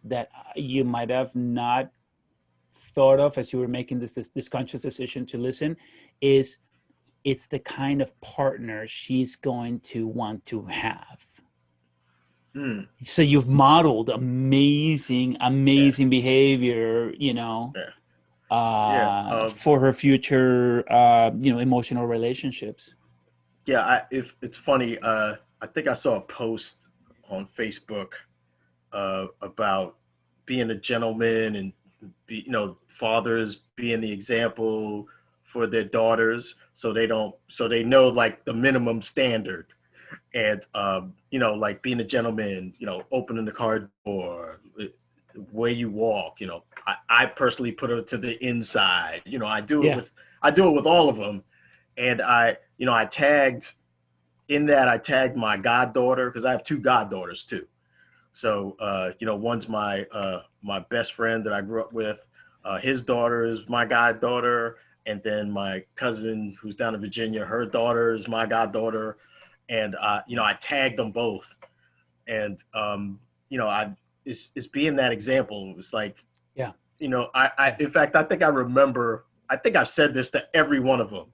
that you might have not thought of as you were making this conscious decision to listen, is it's the kind of partner she's going to want to have. Mm, So you've modeled yeah, amazing behavior, yeah, yeah. for her future, emotional relationships. Yeah, if it's funny, I think I saw a post on Facebook about being a gentleman, and fathers being the example for their daughters, so they know like the minimum standard, and like being a gentleman, opening the car door, the way you walk. I personally put it to the inside. Yeah, I do it with all of them, and I tagged my goddaughter, because I have two goddaughters too. So one's my best friend that I grew up with. His daughter is my goddaughter, and then my cousin who's down in Virginia, her daughter is my goddaughter, and I tagged them both, and I it's being that example. It's like, yeah, I yeah. in fact I think I remember. I think I've said this to every one of them.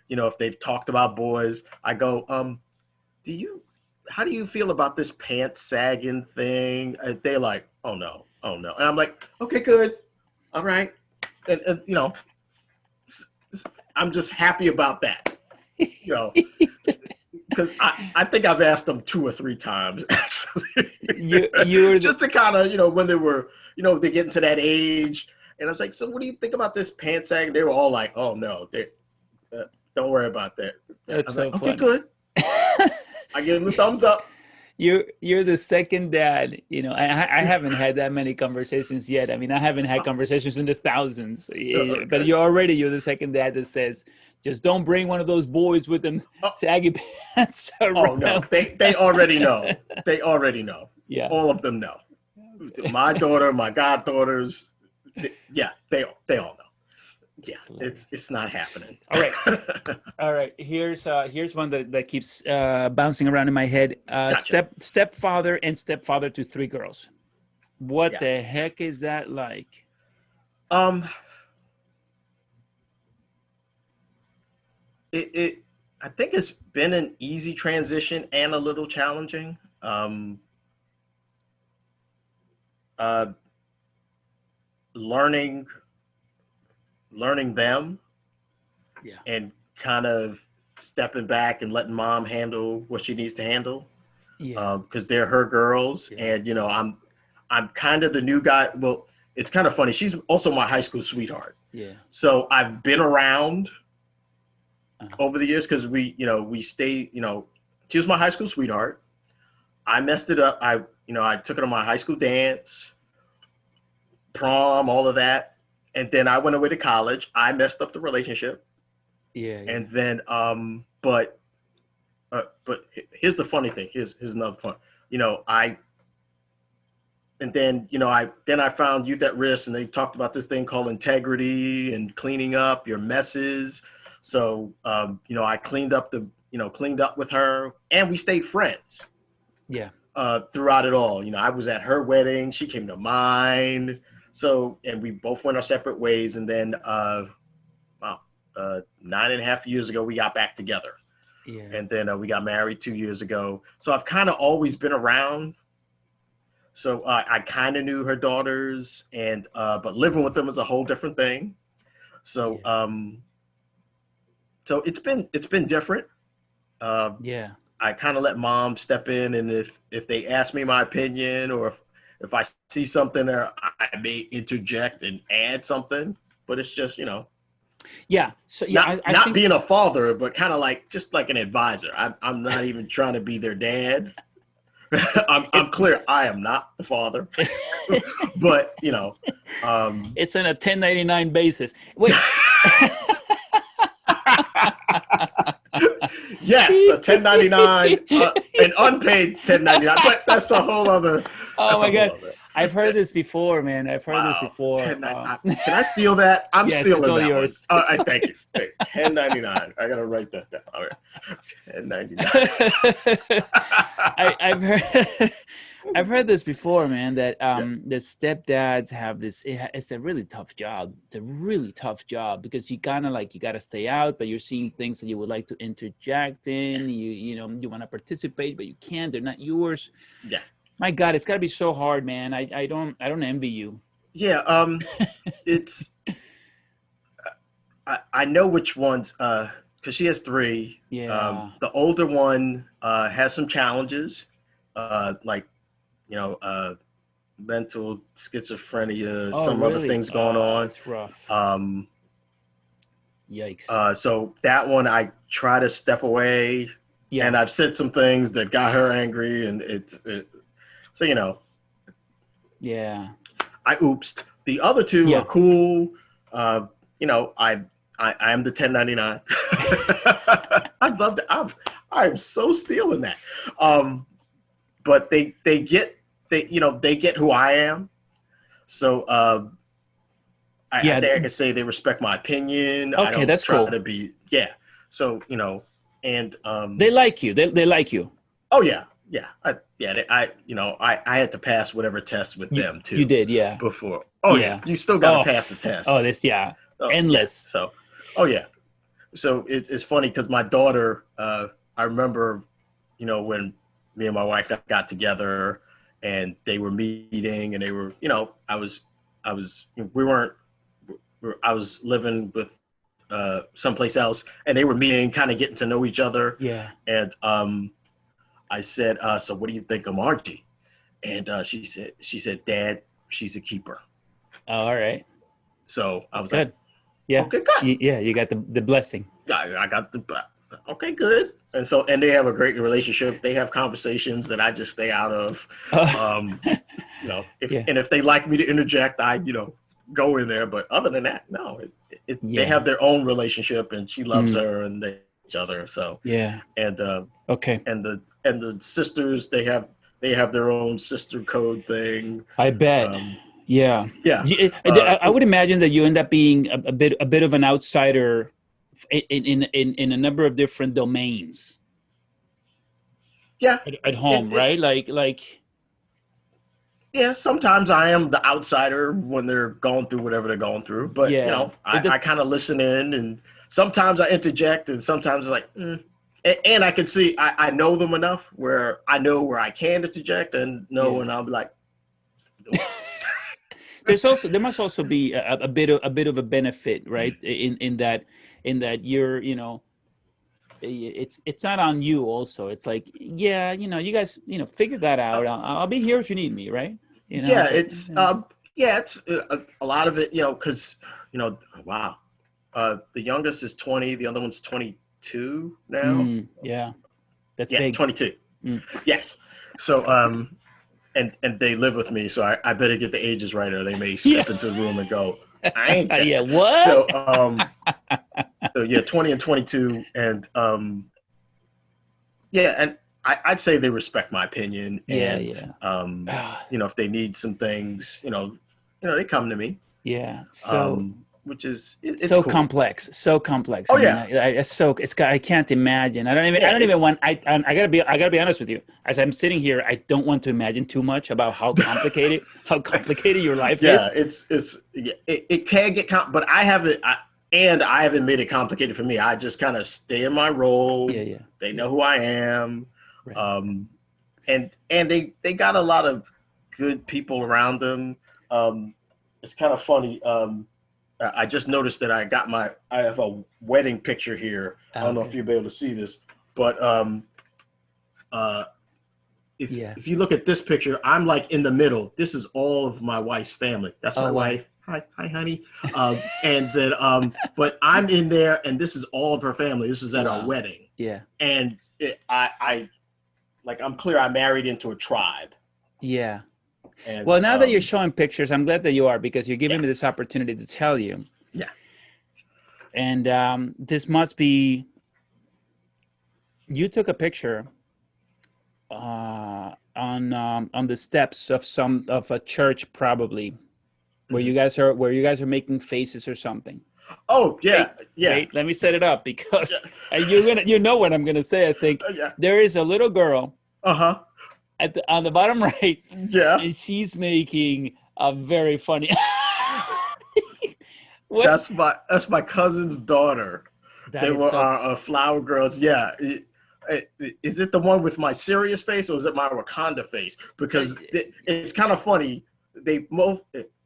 If they've talked about boys, I go, do you how do you feel about this pants sagging thing? They're like, oh no, oh no. And I'm like, okay, good. All right. And I'm just happy about that, you know, because I think I've asked them two or three times, actually, You're the just to kind of, when they were, they're getting to that age. And I was like, so what do you think about this pants sag? They were all like, oh no, uh, don't worry about that. I That's was like, so okay, funny. good. I give them the thumbs up. You're the second dad. I haven't had that many conversations yet. I mean, I haven't had conversations in the thousands. But Okay. you're the second dad that says, just don't bring one of those boys with them Oh, saggy pants oh no, around. they already know. They already know. Yeah. All of them know. My daughter, my goddaughters, yeah, they all know. Yeah, That's it's hilarious. it's not happening. All right. All right. Here's one that keeps bouncing around in my head. Gotcha. Stepfather and stepfather to three girls. What Yeah. the heck is that like? Um. It. I think it's been an easy transition and a little challenging. Uh. Learning, learning them, Yeah. and kind of stepping back and letting mom handle what she needs to handle, Yeah. because they're her girls, Yeah. and I'm kind of the new guy. Well, it's kind of funny. She's also my high school sweetheart, Yeah. so I've been around Uh-huh. over the years, because we stay. She was my high school sweetheart. I messed it up. I took her to my high school dance. prom, all of that. And then I went away to college. I messed up the relationship. Yeah, And yeah, then, but here's the funny thing. Here's another point. You know, and then I found Youth at Risk, and they talked about this thing called integrity and cleaning up your messes. So I cleaned up with her, and we stayed friends yeah, throughout it all. I was at her wedding, she came to mine. So, and we both went our separate ways, and then wow, 9.5 years ago we got back together, yeah, and then we got married 2 years ago. So I've kind of always been around. So I kind of knew her daughters, and but living with them is a whole different thing. So yeah, so it's been different. Uh, yeah, I kind of let mom step in, and if they ask me my opinion, or if I see something there, I may interject and add something. But it's just yeah. So yeah, I not think being a father, but kind of like just like an advisor. I'm not even trying to be their dad. it's I'm clear. I am not the father, but it's on a 1099 basis. Wait. yes, a 1099, an unpaid 1099, but that's a whole other. Oh That's a my whole God. other. I've heard this before, man. I've heard this Wow, before. 1099. Can I steal that? I'm Yes, it's stealing all that one. yours. It's I thank you. Hey, 1099. I gotta write that down. All right, 1099. I've heard I've heard this before, man, that Yeah, the stepdads have this it's a really tough job. It's a really tough job because you kind of like you got to stay out, but you're seeing things that you would like to interject in. You want to participate, but you can't. They're not yours. yeah, My God, it's got to be so hard, man. I don't envy you. yeah. It's I know which ones. Because she has three. Yeah. The older one has some challenges, like mental schizophrenia, Oh, some other really? things going on. It's rough. Um, Yikes. so that one I try to step away, Yeah. and I've said some things that got her angry, and so Yeah. I oopsed. The other two are Yeah. cool. Uh, I am the 1099. I love that. I'm so stealing that. Um, but they get who I am. So I Yeah. think I can say they respect my opinion. I Okay, don't that's try cool. to be, yeah. So and They like you. They like you. oh yeah, yeah, I had to pass whatever test with You them you too did, yeah. before. Oh yeah, Yeah. you still got to Oh, pass the oh, test. this, yeah. Oh yeah, Endless. so oh yeah, so it's funny because my daughter, I remember, when me and my wife got together and they were meeting and they were, I was, we weren't, I was living with someplace else and they were meeting, kind of getting to know each other. Yeah. And I said, so what do you think of Margie? And she said, Dad, she's a keeper. All right. So I That's was like, good. Yeah. okay, good. Yeah, you got the blessing. I got the okay, good. And they have a great relationship. They have conversations that I just stay out of. Oh, Um, yeah. if they like me to interject, I go in there. But other than that, no. They Yeah. have their own relationship, and she loves Mm, her, and they each other. So yeah. and Okay. the sisters, they have their own sister code thing. I bet. Um, Yeah. yeah. I would imagine that you end up being a bit of an outsider in a number of different domains Yeah. at It, home, it, right? Like yeah, sometimes I am the outsider when they're going through whatever they're going through, but yeah. It does. I kind of listen in, and sometimes I interject, and sometimes like, and I can see I know them enough where I know where I can interject and know Yeah. when I'll be like, There must also be a bit of a benefit, right? In that it's not on you also. It's like, yeah, you guys, figure that out. I'll be here if you need me, right? yeah, But it's a lot of it, because wow, the youngest is 20, the other one's 22 now. yeah, that's Yeah, big. 22. Mm, Yes. So and they live with me, so I better get the ages right, or they may step into the room and go, I ain't that. Yeah, what? So so yeah, 20 and 22, and yeah, and I'd say they respect my opinion, Yeah, and yeah. if they need some things, they come to me, Yeah. So which is it's so cool. complex, so complex. Oh I mean, yeah, I can't imagine. I yeah, don't even it's want. I gotta be honest with you. As I'm sitting here, I don't want to imagine too much about how complicated your life yeah, is. it's yeah, it can get but I haven't made it complicated for me. I just kind of stay in my role. Yeah, yeah, They yeah. know who I am, Right. um, and they got a lot of good people around them. Um, it's kind of funny. I just noticed that I have a wedding picture here. I don't know if Okay. you'll be able to see this, but uh, Yeah. if you look at this picture, I'm like in the middle. This is all of my wife's family. That's Oh my wow. wife. Hi, honey. And then, but I'm in there, and this is all of her family. This was at our Wow. wedding, Yeah. and I like I'm clear. I married into a tribe, Yeah. and Well, now that you're showing pictures, I'm glad that you are because you're yeah, giving me this opportunity to tell you. yeah. And this must be you took a picture on the steps of some of a church probably Mhm. where you guys are making faces or something. Oh yeah, Wait, yeah, let me set it up because yeah, you know what I'm gonna say. I think yeah. there is a little girl Uh huh. on the bottom right, Yeah. and she's making a very funny. What? That's my cousin's daughter. That They is were so. flower girls. Yeah. Is it the one with my serious face or is it my Wakanda face? Because it's kind of funny. They both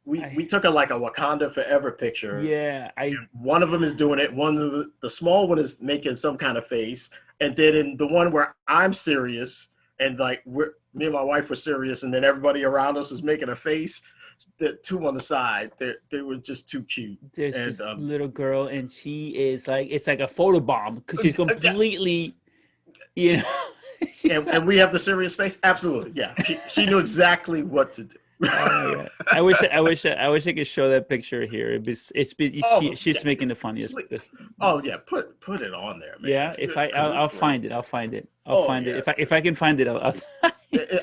we I, took like a Wakanda Forever picture. yeah, I One of them is doing it. One of the small one is making some kind of face, and then in the one where I'm serious and like me and my wife were serious, and then everybody around us was making a face. The two on the side, they were just too cute, there's and this little girl, and she is like it's like a photo bomb because she's yeah, completely, you know, she's and we have the serious face. Absolutely, yeah. She knew exactly what to do. oh my god! I wish I could show that picture here. Oh yeah, She's making the funniest. oh yeah. Put it on there, man, Yeah, if because it's I'll great. find it. I'll find it. I'll Oh find it. yeah. If I can find it, I'll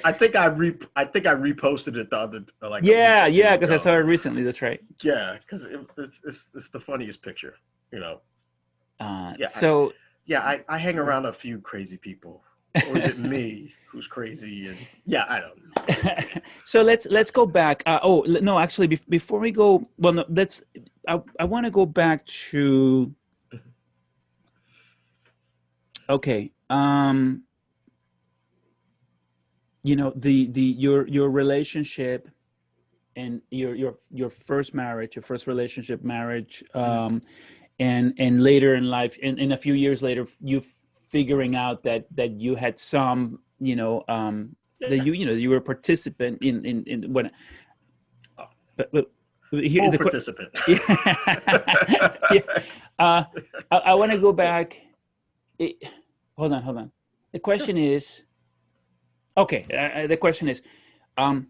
I think I reposted it the other like a week yeah, or two yeah, because I saw ago. it recently. That's right. Yeah, because it's the funniest picture. Yeah, So I hang around a few crazy people, or is it me who's crazy? And yeah, I don't know. so let's go back. No, actually, before we go, well, no, let's. I want to go back to okay. The your relationship and your first marriage, your first relationship, marriage, and later in life, in a few years later, you figuring out that you had some, that Yeah, you were a participant in when, oh, but here full the participant. yeah, yeah. Uh, I want to go back. It, hold on. The Sure. question is okay. The question is, um,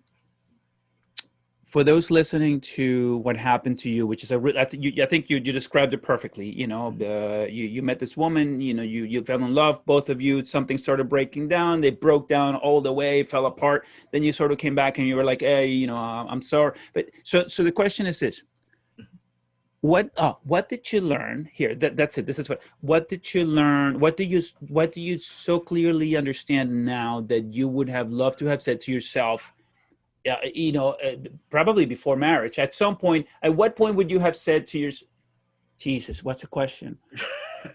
for those listening to what happened to you, which is I think you described it perfectly. You met this woman. You fell in love, both of you. Something started breaking down. They broke down all the way, fell apart. Then you sort of came back and you were like, hey, I'm sorry. But so the question is this: what did you learn here? That's it. This is what did you learn? What do you so clearly understand now that you would have loved to have said to yourself? Yeah, probably before marriage. At some point, at what point would you have said to your Jesus? What's the question?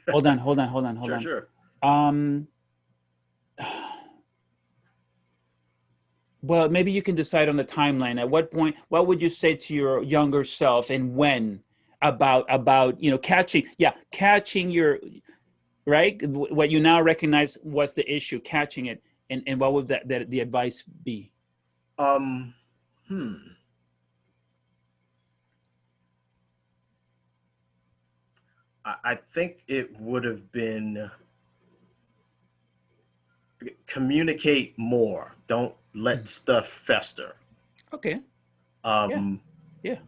Hold on, hold Sure, on. sure. Um, well, maybe you can decide on the timeline. At what point, what would you say to your younger self, and when about catching your right what you now recognize was the issue, catching it, and what would that the advice be? Um, hmm. I think it would have been communicate more. let Mhm. stuff fester. Okay. Yeah. Um, Yeah.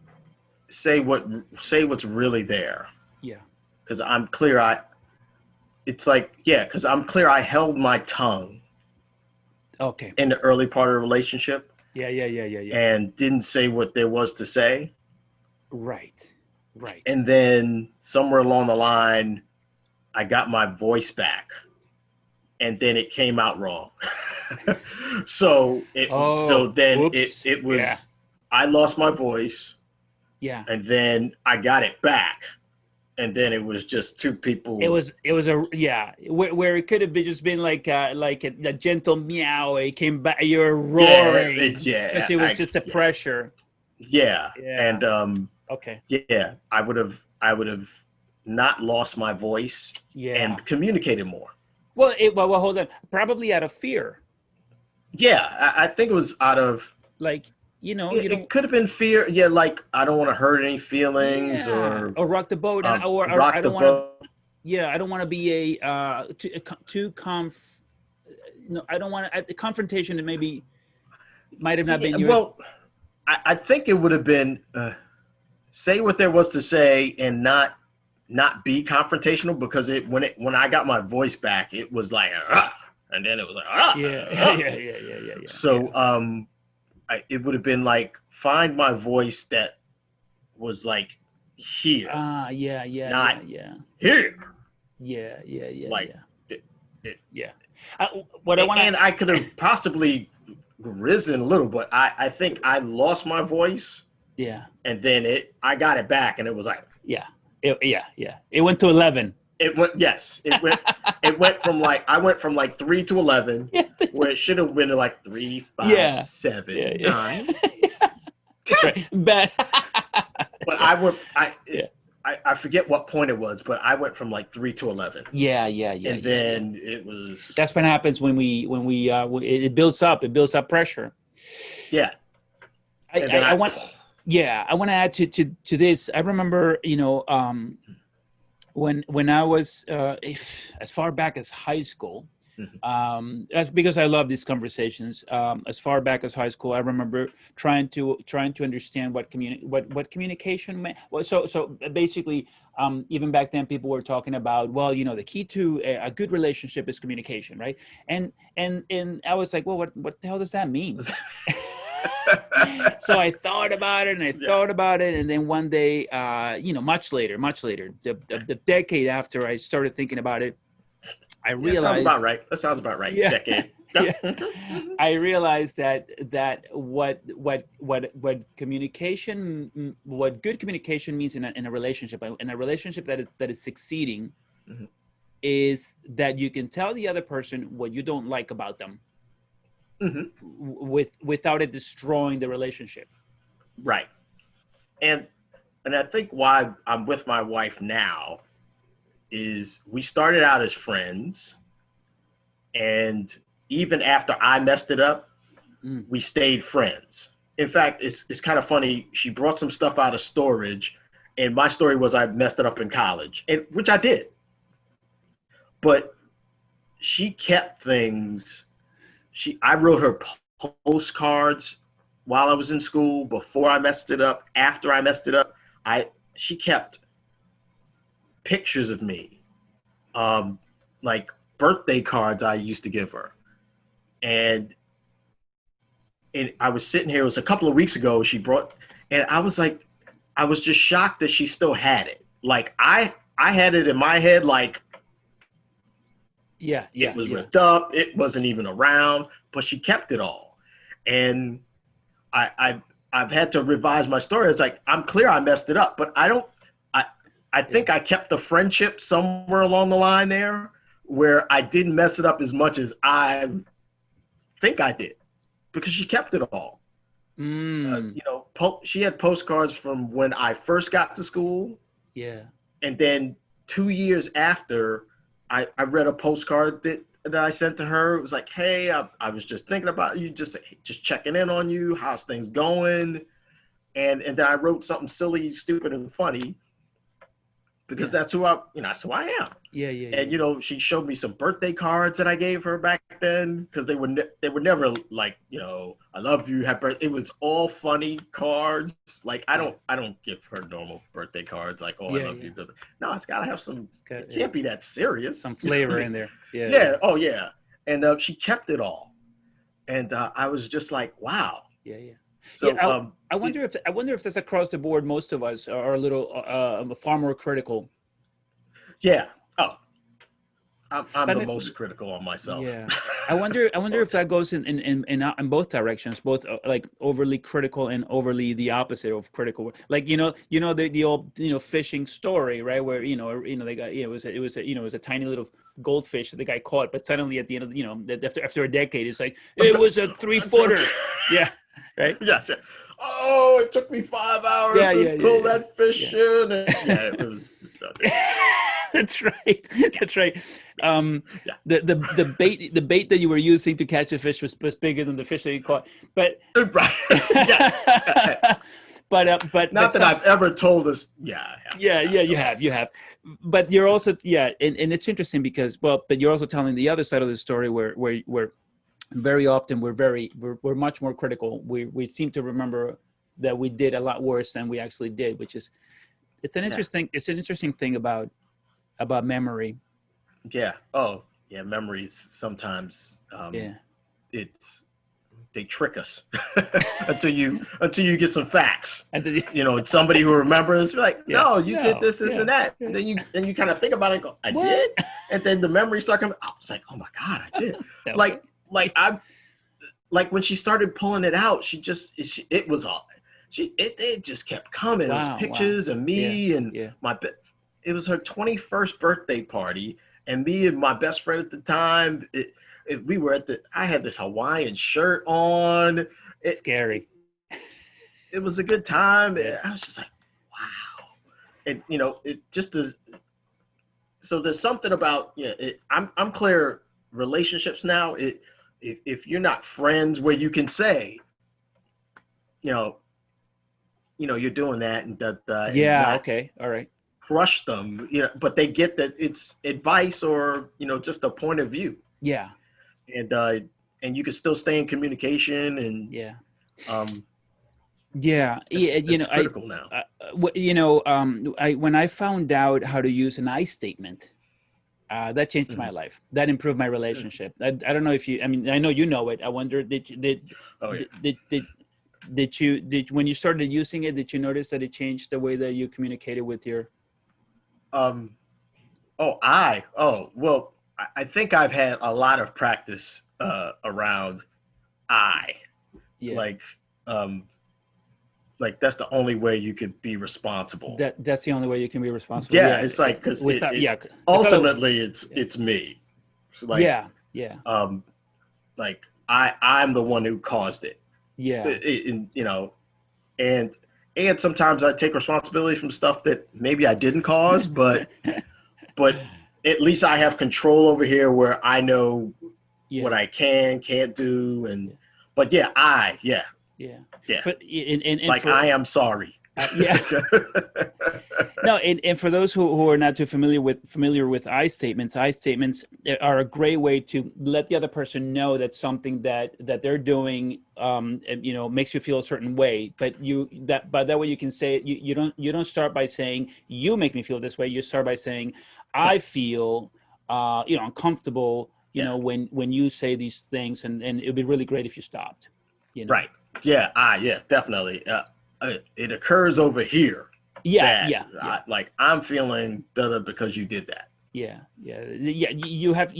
say what say what's really there. Yeah. Because I'm clear. It's like, yeah, because I'm clear. I held my tongue Okay. in the early part of the relationship Yeah. Yeah. Yeah. Yeah. Yeah. and didn't say what there was to say. Right. Right. And then somewhere along the line, I got my voice back, and then it came out wrong. So Oh, then whoops. it Yeah. was, I lost my voice, Yeah. and then I got it back, and then it was just two people. It was a yeah where it could have been just been like a gentle meow. It came back. You're Yeah, roaring because yeah, it was just a pressure. yeah, Yeah. and Okay. yeah, I would have not lost my voice Yeah. and communicated more. Well, hold on. Probably out of fear. Yeah, I think it was out of, Like, you it don't. could have been fear. Yeah, like I don't want to hurt any feelings Yeah. or Or rock the boat, and or I rock the don't want to. boat. Yeah, I don't want to be too no, I don't want to. The confrontation that maybe might have not Yeah, been your. well, I think it would have been say what there was to say and not be confrontational, because when I got my voice back, it was like and then it was like Yeah. Yeah. Yeah. Yeah. Yeah. Yeah. Yeah. Yeah. So it would have been like, find my voice that was like here, Ah, yeah, yeah, not yeah, yeah, here, yeah, yeah, yeah, like yeah, it, it, yeah. What I want to, and I could have possibly risen a little, but I think I lost my voice, yeah, and then I got it back, and it was like, yeah, yeah, yeah. It went to 11. it went, yes, it went from like, I went from like 3 to 11, Yeah, where it should have been like 3, 5, yeah, 7, yeah, 9, yeah. That's 10. right. Bad. But Yeah, I forget what point it was, but I went from like 3 to 11, yeah, yeah, yeah, and yeah, yeah. then it was, That's what happens it builds up. It builds up pressure. yeah, and then I want, yeah, I want to add to this. I remember, when I was as far back as high school. Mhm. That's because I love these conversations. As far back as high school, I remember trying to understand what communication meant. Well, so basically, even back then, people were talking about, well, the key to a good relationship is communication, right? And I was like, well, what the hell does that mean? So I thought about it and I Yeah, thought about it, and then one day, much later, the decade after I started thinking about it, I yeah, sounds about realized, right. That sounds about right. yeah, Decade. yeah, Yep. Mhm. I realized that what good communication means in a relationship, that is succeeding, Mhm. is that you can tell the other person what you don't like about them, Mhm. without it destroying the relationship. Right. And I think why I'm with my wife now is we started out as friends, and even after I messed it up, Mm. we stayed friends. In fact, it's kind of funny. She brought some stuff out of storage, and my story was I messed it up in college, and which I did. But she kept things. I wrote her postcards while I was in school, before I messed it up, after I messed it up. I She kept pictures of me, um, like birthday cards I used to give her, and I was sitting here. It was a couple of weeks ago. She brought, and I was like, I was just shocked that she still had it. Like I had it in my head, like Yeah, it yeah, was yeah, ripped up. It wasn't even around, but she kept it all. And I've had to revise my story. It's like, I'm clear I messed it up, but I don't. I I yeah. think I kept the friendship somewhere along the line there, where I didn't mess it up as much as I think I did, because she kept it all. Mm, She had postcards from when I first got to school, yeah, and then 2 years after, I read a postcard that I sent to her. It was like, hey, I was just thinking about you, just checking in on you. How's things going? And then I wrote something silly, stupid, and funny. because Yeah. that's who I am. Yeah. Yeah. And Yeah. she showed me some birthday cards that I gave her back then, because they were never like, I love you, happy birthday. It was all funny cards. Like Yeah. I don't give her normal birthday cards like, oh, I Yeah. love Yeah. you. No, it's got to have some. It's got, It yeah, can't be that some serious. You know what I flavor mean? in there. Yeah. Yeah. Yeah. Oh yeah. And she kept it all, and I was just like, wow. Yeah. Yeah. Yeah. So it's I wonder if that's across the board. Most of us are a little far more critical. yeah. Oh, I'm But the most critical on myself. yeah, I wonder if that goes in both directions, both like overly critical and overly the opposite of critical. Like the old fishing story, right? Where they got it was a tiny little goldfish that the guy caught, but suddenly at the end of after a decade, it's like it was a 3-footer. Yeah, right. Yes. Yeah. Oh, it took me 5 hours Yeah, to yeah, pull yeah, that fish yeah. in. And, yeah, it was. That's right. That's right. Yeah. The bait that you were using to catch the fish was bigger than the fish that you caught. But Right. Yes. but Not that some, I've ever told us. Yeah, I have. yeah, Yeah, yeah, no, you have. But you're also and it's interesting because but you're also telling the other side of the story where very often we're much more critical. We seem to remember that we did a lot worse than we actually did, which is yeah. it's an interesting thing about memory. Yeah. Oh, yeah. Memories sometimes Yeah. it's they trick us until you get some facts. And then, It's somebody who remembers, like, yeah, no, you did no, this, yeah, and that. yeah. And then you kind of think about it and go, I What? did? And then the memories start coming. I was like, oh my God, I did. No. Like when she started pulling it out, it was all it just kept coming. It was Wow, pictures of me yeah, and yeah. it was her 21st birthday party, and me and my best friend at the time, we were I had this Hawaiian shirt on. Scary. It was a good time. Yeah. I was just like, wow. And it just is. So there's something about I'm clear relationships now. If you're not friends where you can say, you're doing that and that, Yeah. Okay. All right. crush them, but they get that it's advice or just a point of view, Yeah. and you can still stay in communication, and Yeah. um Yeah. Yeah. it's critical now. When I found out how to use an I statement, that changed my Mhm. life. That improved my relationship. I don't know if you. I mean, I know you know it. I wonder Oh yeah. did when you started using it, did you notice that it changed the way that you communicated with your? um well, I think I've had a lot of practice around Yeah. um like that's the only way you could be responsible. That's the only way you can be responsible. Yeah, it's like, because ultimately it's me. So like, yeah. Yeah. like I'm the one who caused it. Yeah. And sometimes I take responsibility from stuff that maybe I didn't cause, but at least I have control over here where I know what I can't do, and but yeah. I am sorry. Yeah. No, and for those who are not too familiar with I statements are a great way to let the other person know that something that they're doing, makes you feel a certain way. But that way you can say it. You don't start by saying you make me feel this way. You start by saying I feel uncomfortable. When you say these things, and it'd be really great if you stopped. Right. Yeah. Yeah. Definitely. It occurs over here. Yeah. I'm feeling better because you did that. Yeah. You have.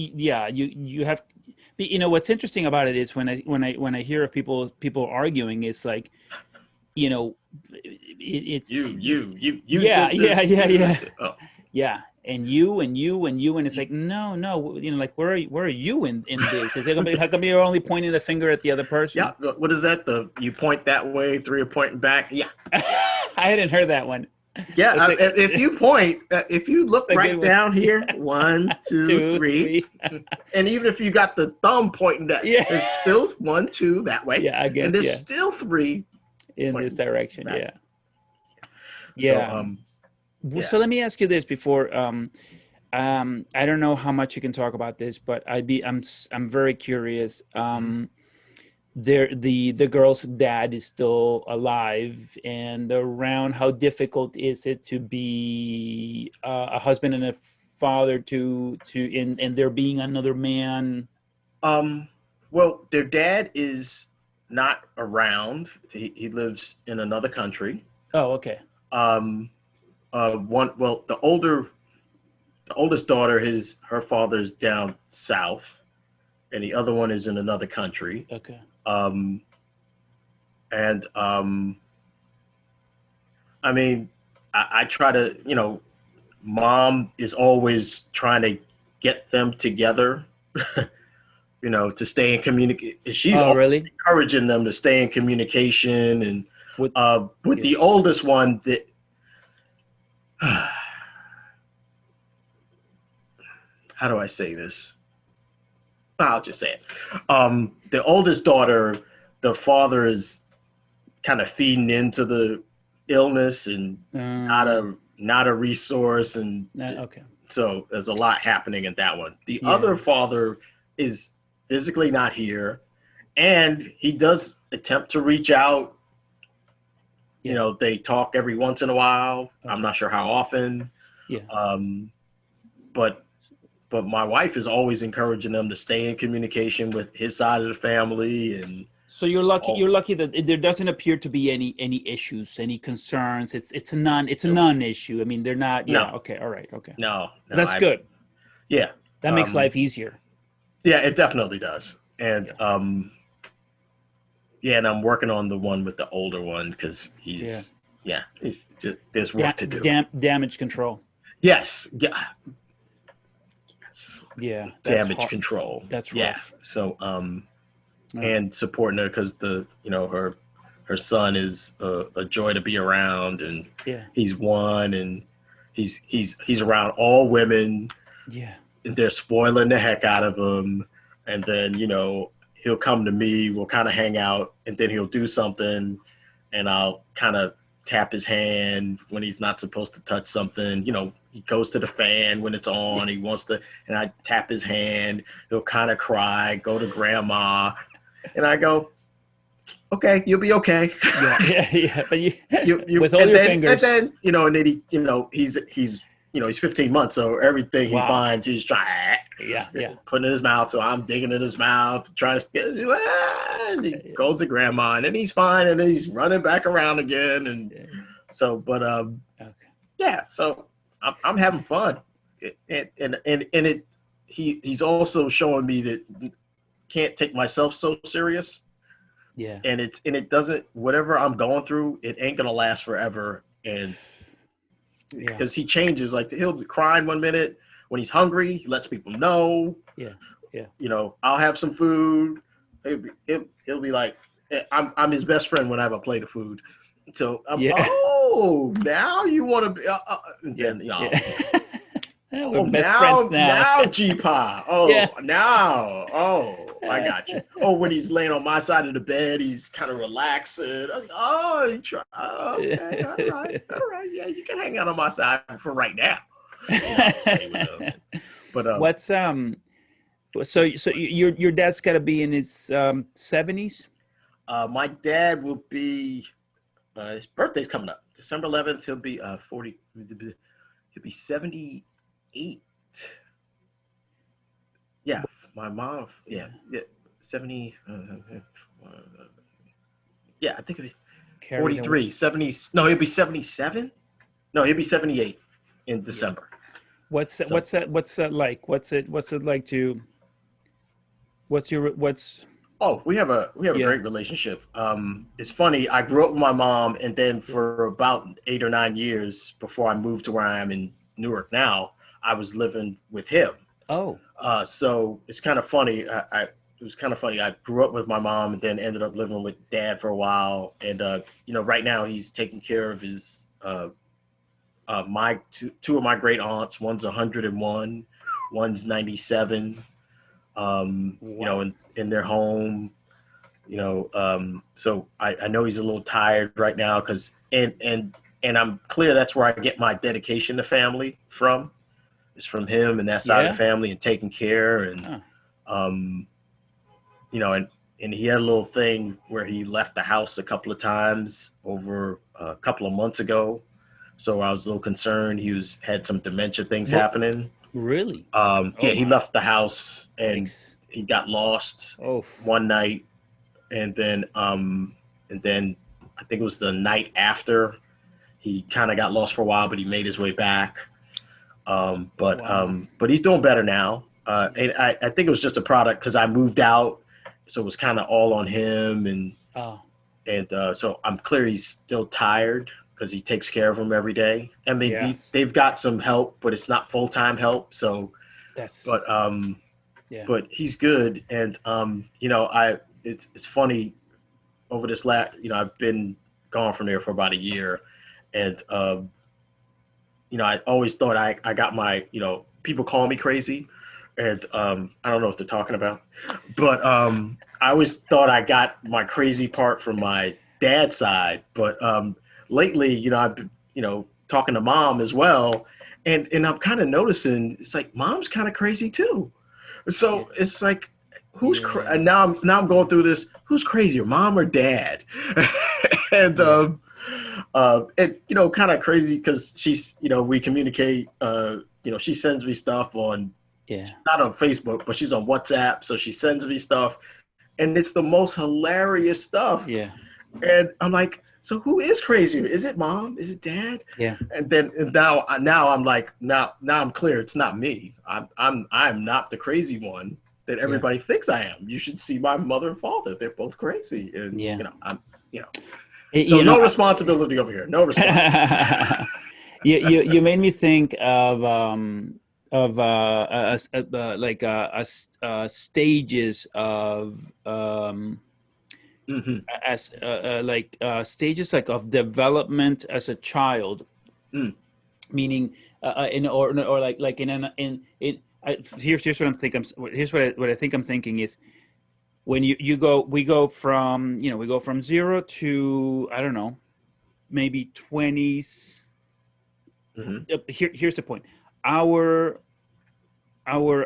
What's interesting about it is when I hear of people you arguing, it's like, it's you yeah, did this, yeah. Oh. Yeah, and you, and it's like no, like where are you in this? Is it how come you're only pointing the finger at the other person? Yeah. What is that? You point that way, three are pointing back. Yeah. I hadn't heard that one. Yeah. If you point, if you look right down here, 1, 2, 3, and even if you got the thumb pointing that, there's still 1, 2 that way. Yeah, I guess. And there's still 3 in this direction. Back. Yeah. So, Yeah. So let me ask you this before. I don't know how much you can talk about this, but I'm very curious. The girl's dad is still alive, and around how difficult is it to be a husband and a father and there being another man. Um, well, their dad is not around. He lives in another country. Oh, okay. Um, well, the oldest daughter, her father's down south, and the other one is in another country. Okay. Um, and I mean, I try to, mom is always trying to get them together, to stay in communicate. She's Oh, always really? encouraging them to stay in communication. And With with Yeah. the oldest one, that how do I say this? I'll just say it. The oldest daughter, the father is kind of feeding into the illness and Um. not a resource, and Okay. so there's a lot happening in that one. The Yeah. other father is physically not here, and he does attempt to reach out. Yeah. They talk every once in a while. I'm Okay. not sure how often, Yeah. um, but my wife is always encouraging them to stay in communication with his side of the family and So you're lucky. all. You're lucky that there doesn't appear to be any issues, any concerns. It's a non-issue. I mean, they're not. No, Yeah. Okay. All right. Okay. no. That's I good. Yeah, That makes life easier. yeah, it definitely does. And Yeah. yeah, and I'm working on the one with the older one because Yeah. it's just, there's work to do. Damage control. Yes, yeah, Yeah. That's damage hard. control. That's Yeah. rough. So Yeah. and supporting her because her son is a joy to be around, and Yeah. he's one, and he's around all women, Yeah. and they're spoiling the heck out of him, and then he'll come to me, we'll kind of hang out, and then he'll do something, and I'll kind of tap his hand when he's not supposed to touch something. He goes to the fan when it's Yeah. on. He wants to, and I tap his hand. He'll kind of cry, go to grandma, and I go, "Okay, you'll be okay." Yeah. Yeah. Yeah. But you with all your and fingers. then and then he's 15 months, so everything he Wow. finds he's trying Yeah. Yeah. putting in his mouth. So I'm digging in his mouth, trying to get, and he goes to grandma, and then he's fine, and then he's running back around again, and Yeah. so, but Okay. yeah, so I'm having fun, and he's also showing me that can't take myself so serious, Yeah. and it doesn't, whatever I'm going through, it ain't gonna last forever, and Yeah. because he changes, like he'll be crying one minute when he's hungry, he lets people know, Yeah. Yeah. I'll have some food. He'll be like, I'm his best friend when I have a plate of food. So Yeah. oh, now you want to be, Yeah. then Yeah. We're oh, best friends now. now G-Pa. Yeah. I got you. Oh, when he's laying on my side of the bed, he's kind of relaxing. I was like, oh, you try. Okay, all right. Yeah, you can hang out on my side for right now. I'll play with him. But What's so your dad's got to be in his 70s? my dad will be. His birthday's coming up, December 11th. He'll be 40. He'll be 78. Yeah, my mom. Yeah, 70. Yeah, I think it'll be Carried away. 43, 70. No, he'll be 77. No, he'll be 78 in Yeah. December. What's that, So, what's that like? What's it like to what's we have a yeah. great relationship. It's funny. I grew up with my mom, and then Yeah. for about 8 or 9 years before I moved to where I am in Newark now, I was living with him. Oh. So it's kind of funny. It was kind of funny. I grew up with my mom and then ended up living with dad for a while. And right now he's taking care of his my two of my great aunts. One's 101, one's 97. Wow. In their home. So I know he's a little tired right now because and I'm clear that's where I get my dedication to family from. It's from him and that side of the Yeah. family and taking care and Huh. um, you know, and he had a little thing where he left the house a couple of times over a couple of months ago. So I was a little concerned. He was had some dementia things What? happening. Really? Oh Yeah, he my. left the house and Yikes. he got lost Oh. one night, and then I think it was the night after he kind of got lost for a while, but he made his way back. Wow. But he's doing better now. And Jeez. I think it was just a product because I moved out, so it was kind of all on him, Oh. and so I'm clear he's still tired because he takes care of him every day. I mean, Yeah. they've got some help, but it's not full time help. So, That's. but Yeah. but he's good, and it's funny over this last I've been gone from there for about a year, and I always thought I got my, people call me crazy, and I don't know what they're talking about, but I always thought I got my crazy part from my dad's side, but lately, I've been, talking to mom as well, and I'm kind of noticing it's like mom's kind of crazy too. Yeah. So it's like, Yeah. and now I'm going through this. Who's crazier, mom or dad? and Yeah. and kind of crazy because she's, we communicate. She sends me stuff on, Yeah. not on Facebook, but she's on WhatsApp. So she sends me stuff, and it's the most hilarious stuff. Yeah. And I'm like, so who is crazier? Is it mom? Is it dad? Yeah. And now I'm like, now I'm clear. It's not me. I'm not the crazy one that Yeah. everybody thinks I am. You should see my mother and father. They're both crazy, and Yeah. I'm you know. So You know, no responsibility over here. No responsibility. you made me think of like stages of Mm-hmm. as like stages like of development as a child, Mm. meaning in or like in here's what I'm thinking. Here's what I think I'm thinking is when we go from we go from zero to, I don't know, maybe 20s. Mm-hmm. Here's the point. Our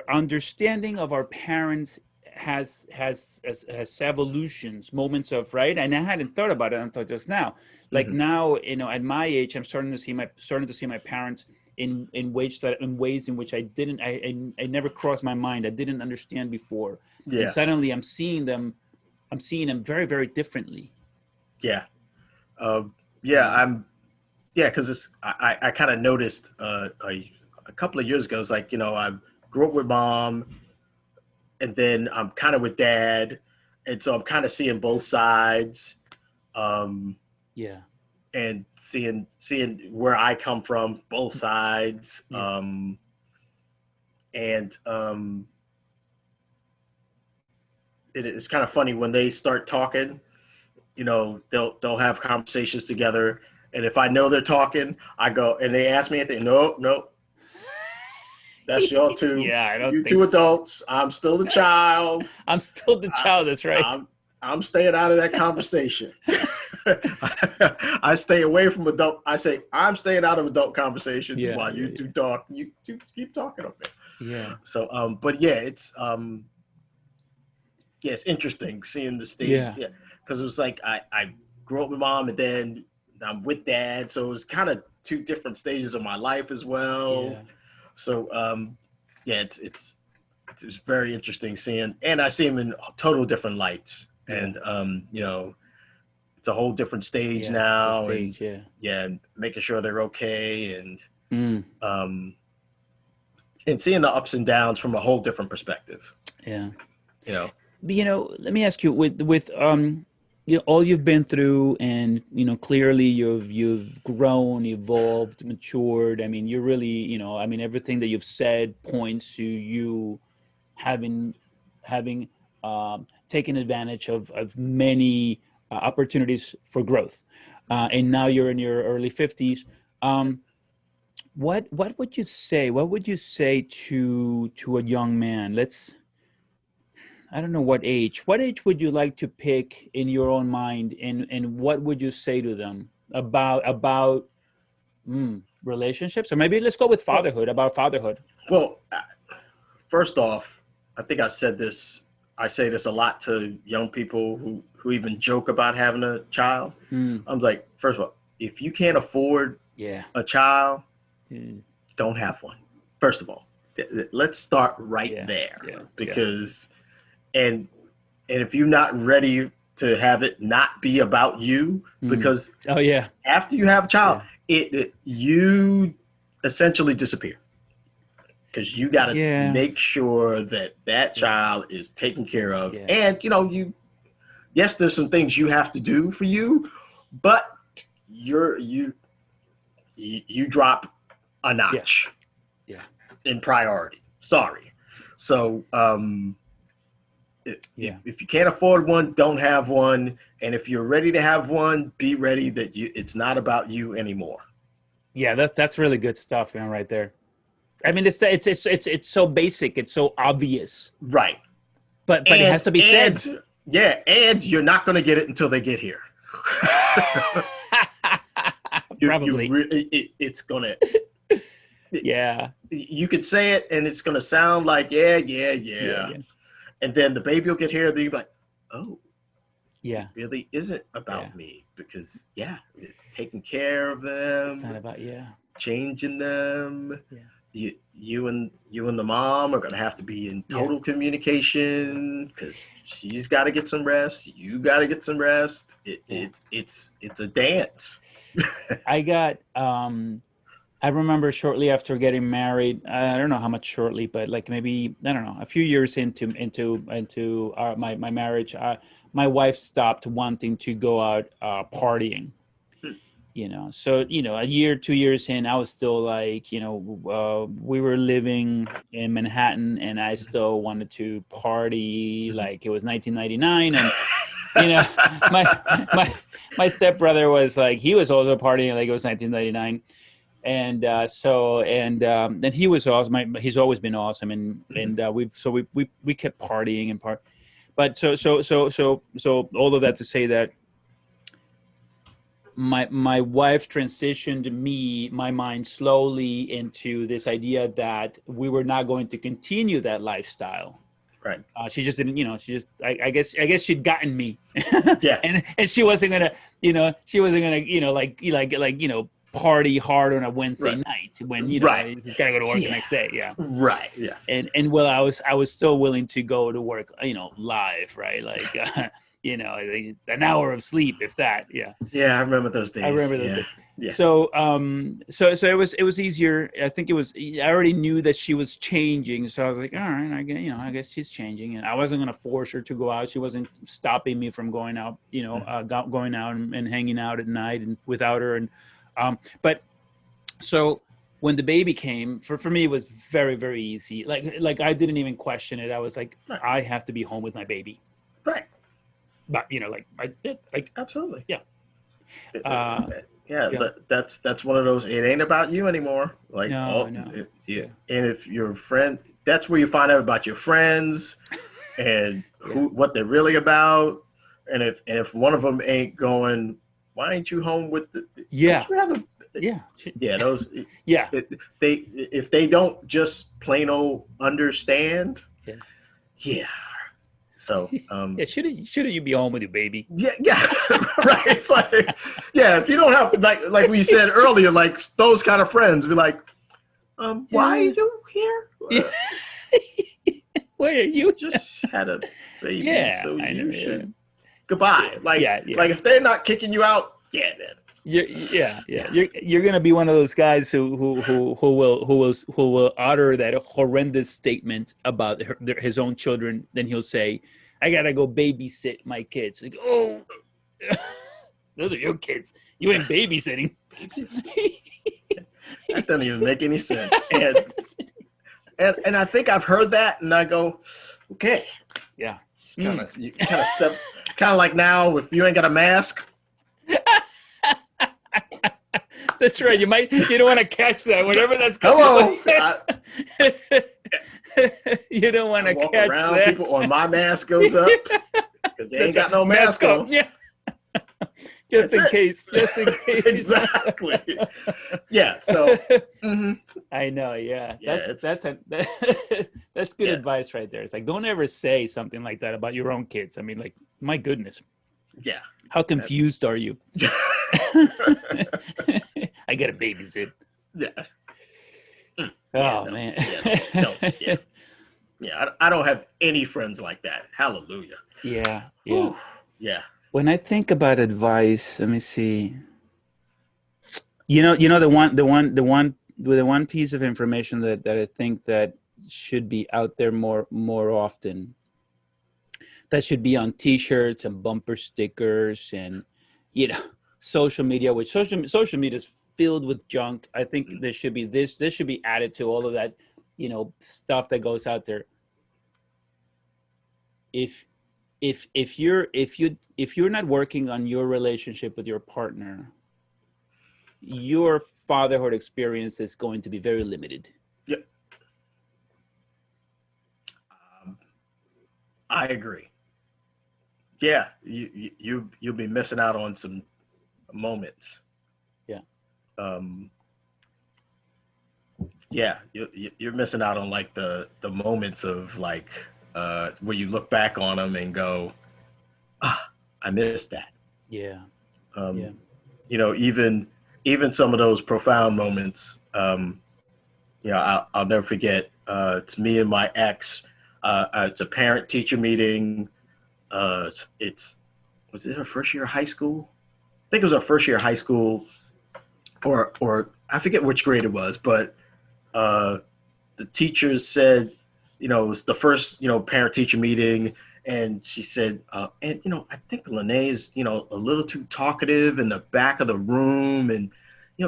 understanding of our parents has evolutions, moments of, right, and I hadn't thought about it until just now. Like Mm-hmm. now, at my age, I'm starting to see my parents in ways in which I never crossed my mind. I didn't understand before, and Yeah. suddenly I'm seeing them very, very differently. Yeah. Yeah. Yeah. Yeah, because I kind of noticed a couple of years ago. It's like, I grew up with mom, and then I'm kind of with dad, and so I'm kind of seeing both sides, um, Yeah. and seeing where I come from, both sides, Yeah. and it's kind of funny when they start talking. They'll have conversations together, and if I know they're talking, I go and they ask me anything. Nope, nope. That's y'all two. Yeah, I don't You think two so. adults. I'm still the child. I'm still the I, child. That's right. I'm staying out of that conversation. I stay away from adult. I say I'm staying out of adult conversations Yeah. while Yeah. you two talk. You two keep talking over there. Yeah. So, but yeah, it's interesting seeing the stage. Yeah. Yeah, because it was like I grew up with mom, and then I'm with dad, so it was kind of two different stages of my life as well. Yeah. So, yeah, it's very interesting seeing, and I see him in total different lights, Yeah. and it's a whole different stage Yeah. The now, and stage. Yeah. yeah, and making sure they're okay, Mm. um, and seeing the ups and downs from a whole different perspective. Yeah. You know, But, let me ask you, with all you've been through, and clearly you've grown, evolved, matured. I mean, you're really, I mean, everything that you've said points to you having having taken advantage of many opportunities for growth, and now you're in your early 50s. Um, what would you say? What would you say to a young man? I don't know what age. What age would you like to pick in your own mind, and what would you say to them about Relationships, or maybe let's go with Well, fatherhood. About fatherhood. well, first off, I think I've said this. I say this a lot to young people who even joke about having a child. Mm, I'm like, first of all, if you can't afford yeah. a child, Mm, don't have one. First of all, let's start right yeah. there, Yeah. Yeah. because and and if you're not ready to have it not be about you, Mm. because Oh yeah. after you have a child, Yeah. you essentially disappear, because you got to Yeah. make sure that that Yeah. child is taken care of. Yeah. And you, yes, there's some things you have to do for you, but you drop a Yeah. notch Yeah. in priority. Sorry. So Yeah. if you can't afford one, don't have one. And if you're ready to have one, be ready that it's not about you anymore. Yeah. That's really good stuff, man, right there. I mean, it's so basic. It's so obvious, Right. but it has And to be said. and yeah, and you're not going to get it until they get here. Probably. It's gonna. Yeah. You could say it, and it's gonna sound like yeah, yeah, Yeah. yeah, Yeah. and then the baby will get here, and then you're like, oh, it Yeah. really isn't Yeah. about me, because yeah, taking care of It's not them, about, yeah. changing them. Yeah. You and the mom are gonna have to be in Yeah. total communication, because she's got to get some rest. You got to get some rest. Yeah. It's a dance. I got I remember shortly after getting married, I don't know how much shortly, but like maybe, I don't know, a few years into my marriage, my wife stopped wanting to go out partying. So a year, 2 years in, I was still like, we were living in Manhattan, and I still wanted to party like it was 1999. And my my my stepbrother was like, he was also partying like it was 1999. And then he was awesome. He's always been awesome. And we kept partying and but so all of that to say that my wife transitioned my mind slowly into this idea that we were not going to continue that lifestyle. Right. She just didn't, she just, I guess she'd gotten me. Yeah. and she wasn't gonna, party hard on a Wednesday Right. night when, Right. he's gotta go to work the Yeah. next day. Yeah. Right. Yeah. And well, I was still willing to go to work, live, right? Like, like an hour of sleep, if that. Yeah. Yeah. I remember those days. I remember those Yeah. days. Yeah. So it was easier. I think I already knew that she was changing, so I was like, all right, I guess she's changing, and I wasn't gonna force her to go out. She wasn't stopping me from going out, going out and hanging out at night and without her. And but so when the baby came, for me, it was very, very easy. Like I didn't even question it. I was like, Right. I have to be home with my baby. Right. But like I did, like, Absolutely. yeah. Yeah, Yeah. that's one of those. It ain't about you anymore. Like, No, no. yeah. And if your friend, that's where you find out about your friends and what they're really about. And if one of them ain't going, why ain't you home with the? Yeah. Don't you have a, Yeah. yeah, those. Yeah. If they don't just plain old understand. Yeah. Yeah. So Yeah, shouldn't you be home with your baby? yeah, right. It's like, yeah, if you don't have like we said earlier, like those kind of friends, be like, why are you here? Where are you? Just had a baby, Yeah, so I know, you yeah. should goodbye. Like, Yeah. like if they're not kicking you out, yeah, man. Yeah. You're gonna be one of those guys who will utter that horrendous statement about his own children. Then he'll say, "I gotta go babysit my kids." Like, oh, those are your kids. You ain't babysitting. That doesn't even make any sense. And I think I've heard that, and I go, okay, Yeah. kind of step, kind of like now if you ain't got a mask. That's right. You don't want to catch that. Whatever that's Hello. You don't want to walk catch around that. people, or my mask goes up because they ain't got no mask on. Yeah. Just That's in it. case. Just in case. Exactly. Yeah. So, mhm. I know. Yeah. Yeah, it's That's good yeah, advice right there. It's like don't ever say something like that about your own kids. I mean, like, my goodness, yeah. how That, confused are you? I gotta babysit. yeah. Yeah, Oh no. man. Yeah, don't. Yeah. Yeah, I don't have any friends like that. Hallelujah. Yeah. Yeah. Whew. Yeah. When I think about advice, let me see. The one piece of information that I think that should be out there more often, that should be on T-shirts and bumper stickers and you know social media, which social media is filled with junk. I think Mm. there should be this should be added to all of that, stuff that goes out there. If if you're not working on your relationship with your partner, your fatherhood experience is going to be very limited. Yeah. Um, I agree. Yeah, you'll be missing out on some moments. Yeah. Um, yeah, you're missing out on like the moments of like where you look back on them and go, ah, I missed that. Yeah. Yeah. Um, even some of those profound moments. I'll never forget. It's me and my ex. It's a parent teacher meeting. It's was it our first year of high school? I think it was our first year of high school, or I forget which grade it was, but uh, the teacher said, it was the first, parent teacher meeting. And she said, and, I think Lene is, a little too talkative in the back of the room and,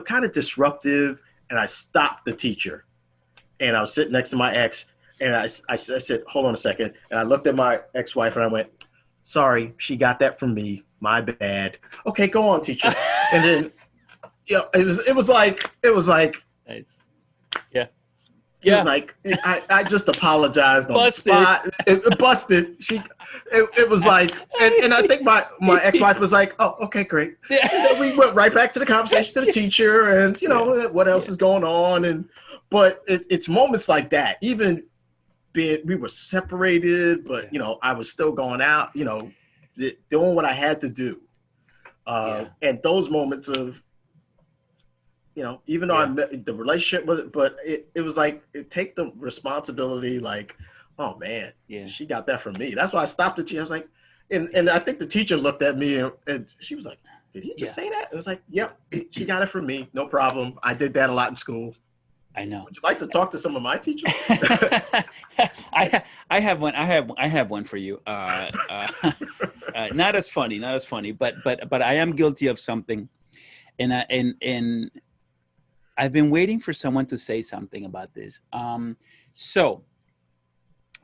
kind of disruptive. And I stopped the teacher and I was sitting next to my ex and I said, hold on a second. And I looked at my ex-wife and I went, sorry, she got that from me. My bad. Okay, go on, teacher. And then, it was like, Nice. Yeah. it was Yeah. like I just apologized on the Busted. spot. It busted. It was like, and I think my ex-wife was like, oh, okay, great. And then we went right back to the conversation to the teacher, and what else is going on, but it's moments like that. Even being we were separated, but I was still going out, doing what I had to do, and those moments of even though the relationship was, but it was like, take the responsibility, like, oh man, she got that from me. That's why I stopped the teacher. I was like, and I think the teacher looked at me and she was like, did he just say that? And I was like, yep, she got it from me. No problem. I did that a lot in school. I know. Would you like to talk to some of my teachers? I have one. I have one for you. Not as funny, but I am guilty of something, and I've been waiting for someone to say something about this. So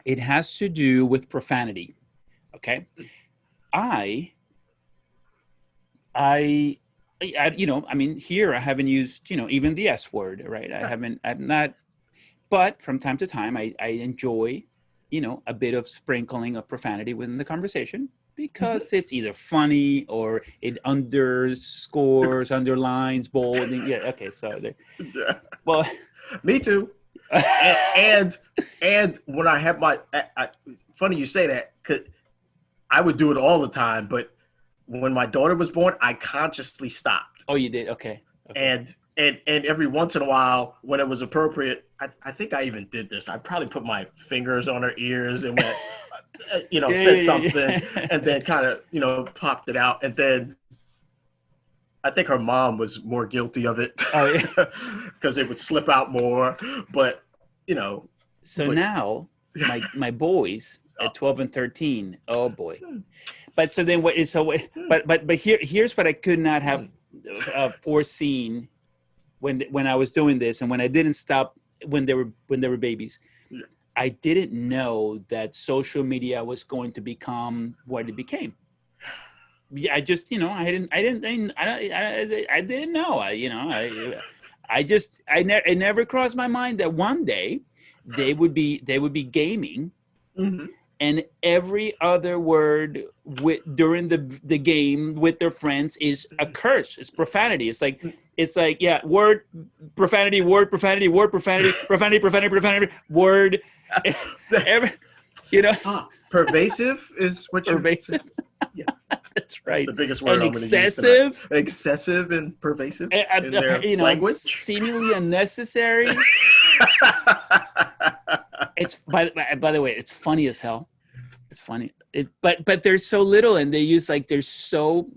it has to do with profanity. Okay. I, I mean, here I haven't used, even the S word, right? I'm not, but from time to time, I enjoy, a bit of sprinkling of profanity within the conversation because it's either funny or it underscores, underlines, bold. Yeah. Okay. So, Yeah. well, Me too. And when I have funny you say that, because I would do it all the time, but when my daughter was born, I consciously stopped. Oh, you did? Okay. And every once in a while, when it was appropriate, I think I even did this. I probably put my fingers on her ears and went, said something, and then kind of, popped it out. And then I think her mom was more guilty of it. Oh, yeah. Because it would slip out more. But, So now my boys at 12 and 13, oh boy. But so then what is but here's what I could not have foreseen when I was doing this and when I didn't stop when they were babies. I didn't know that social media was going to become what it became. Yeah, I just, I didn't know. It never crossed my mind that one day they would be gaming, and every other word during the game with their friends is a curse. It's profanity. It's like yeah, word profanity, word profanity, word profanity, profanity, profanity, profanity, word. Every, you know, Pervasive is what you. pervasive. Yeah, That's that's right. the biggest word And I'm going to use tonight. excessive. Excessive and pervasive in their language. Seemingly unnecessary. It's by the way, it's funny as hell. It's funny. But there's so little, and they use like there's so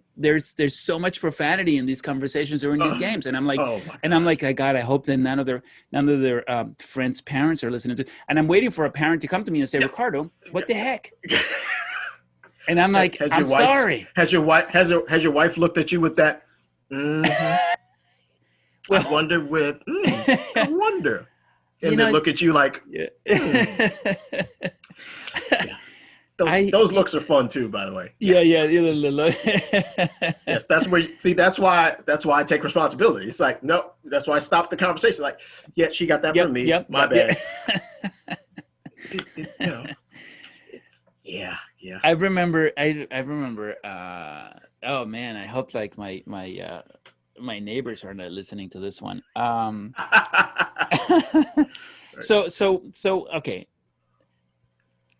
much profanity in these conversations during these games, and I'm like, Oh my God. God, I hope that none of their friends' parents are listening to. And I'm waiting for a parent to come to me and say, Ricardo, what the heck? And I'm like, I'm sorry. Has your wife looked at you with that? Mm-hmm. Well, I wonder. And then look at you like, yeah. Yeah. Those looks are fun too, by the way. Yeah. Yes, that's why I take responsibility. It's like, no, that's why I stopped the conversation. Like, yeah, she got that from me. My bad. Yeah. I remember. Oh man, I hope like my neighbors are not listening to this one. So okay.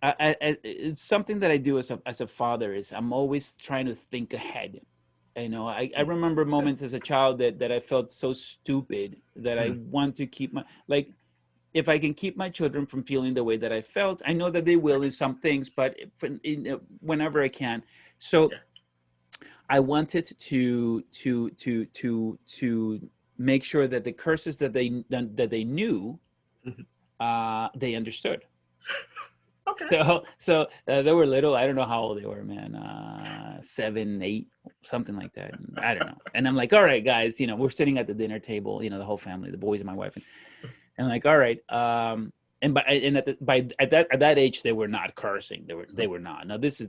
It's something that I do as a father is I'm always trying to think ahead. I remember moments as a child that I felt so stupid that I want to keep if I can keep my children from feeling the way that I felt. I know that they will in some things, but whenever I can. So I wanted to make sure that the curses that they knew, they understood. Okay. So they were little. I don't know how old they were, man. 7, 8, something like that. I don't know. And I'm like, all right, guys. We're sitting at the dinner table. The whole family, the boys and my wife, and like, all right. And at that age, they were not cursing. They were not. Now it's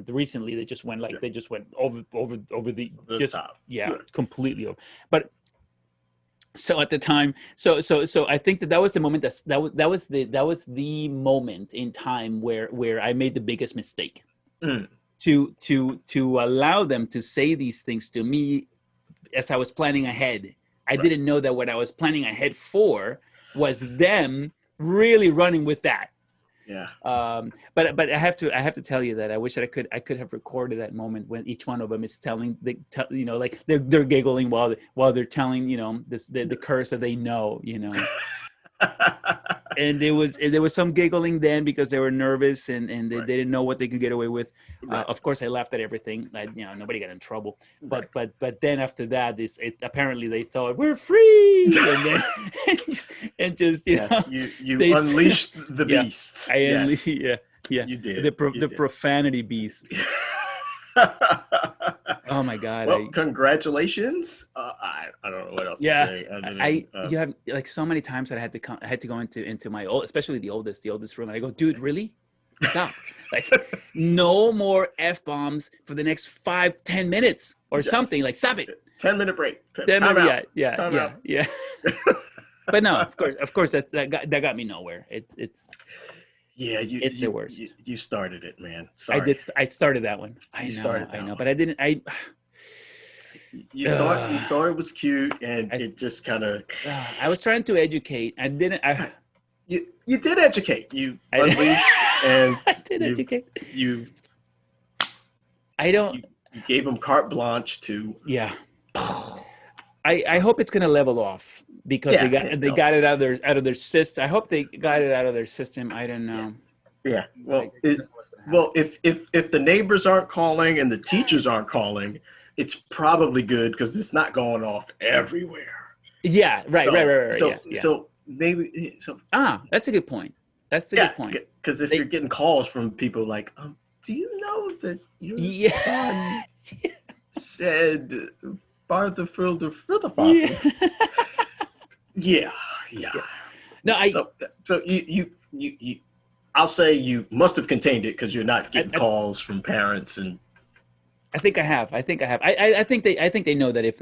recently they just went over the just top. Yeah, completely over. But so at the time, so I think that was the moment that was the moment in time where I made the biggest mistake. To allow them to say these things to me as I was planning ahead. I didn't know that what I was planning ahead for was them really running with that. Yeah. But I have to tell you that I wish that I could have recorded that moment when each one of them is telling like they're giggling while they're telling the curse that they know. And there was some giggling then because they were nervous and they didn't know what they could get away with. Of course, I laughed at everything. Nobody got in trouble. But then after that, apparently they thought we're free, and then and just you unleashed the beast. I unleashed, yeah, you did the profanity beast. Oh my God! Well, congratulations. I don't know what else to say. You have like so many times that I had to go into my especially the oldest room, and I go, dude, really? Stop! Like, no more F-bombs for the next 5-10 minutes or something. Like, stop it. 10-minute break. 10 minutes. Yeah. But no, of course that got me nowhere. It's the worst. You started it, man. Sorry. I started that one. I know, but I didn't. You thought it was cute, and it just kind of. I was trying to educate. I didn't. You did educate. You unleashed, and I did educate. You. I don't. You gave them carte blanche to. Yeah. I hope it's gonna level off because they got it out of their system. I hope they got it out of their system. I don't know. Yeah. Well, if the neighbors aren't calling and the teachers aren't calling, it's probably good because it's not going off everywhere. Yeah. Right. So maybe. That's a good point. That's a good point. Because if you're getting calls from people like, do you know that your son said Fatherhood Brotherhood? Yeah. No, so you I'll say you must have contained it because you're not getting calls from parents and. I think I have. I think they know that if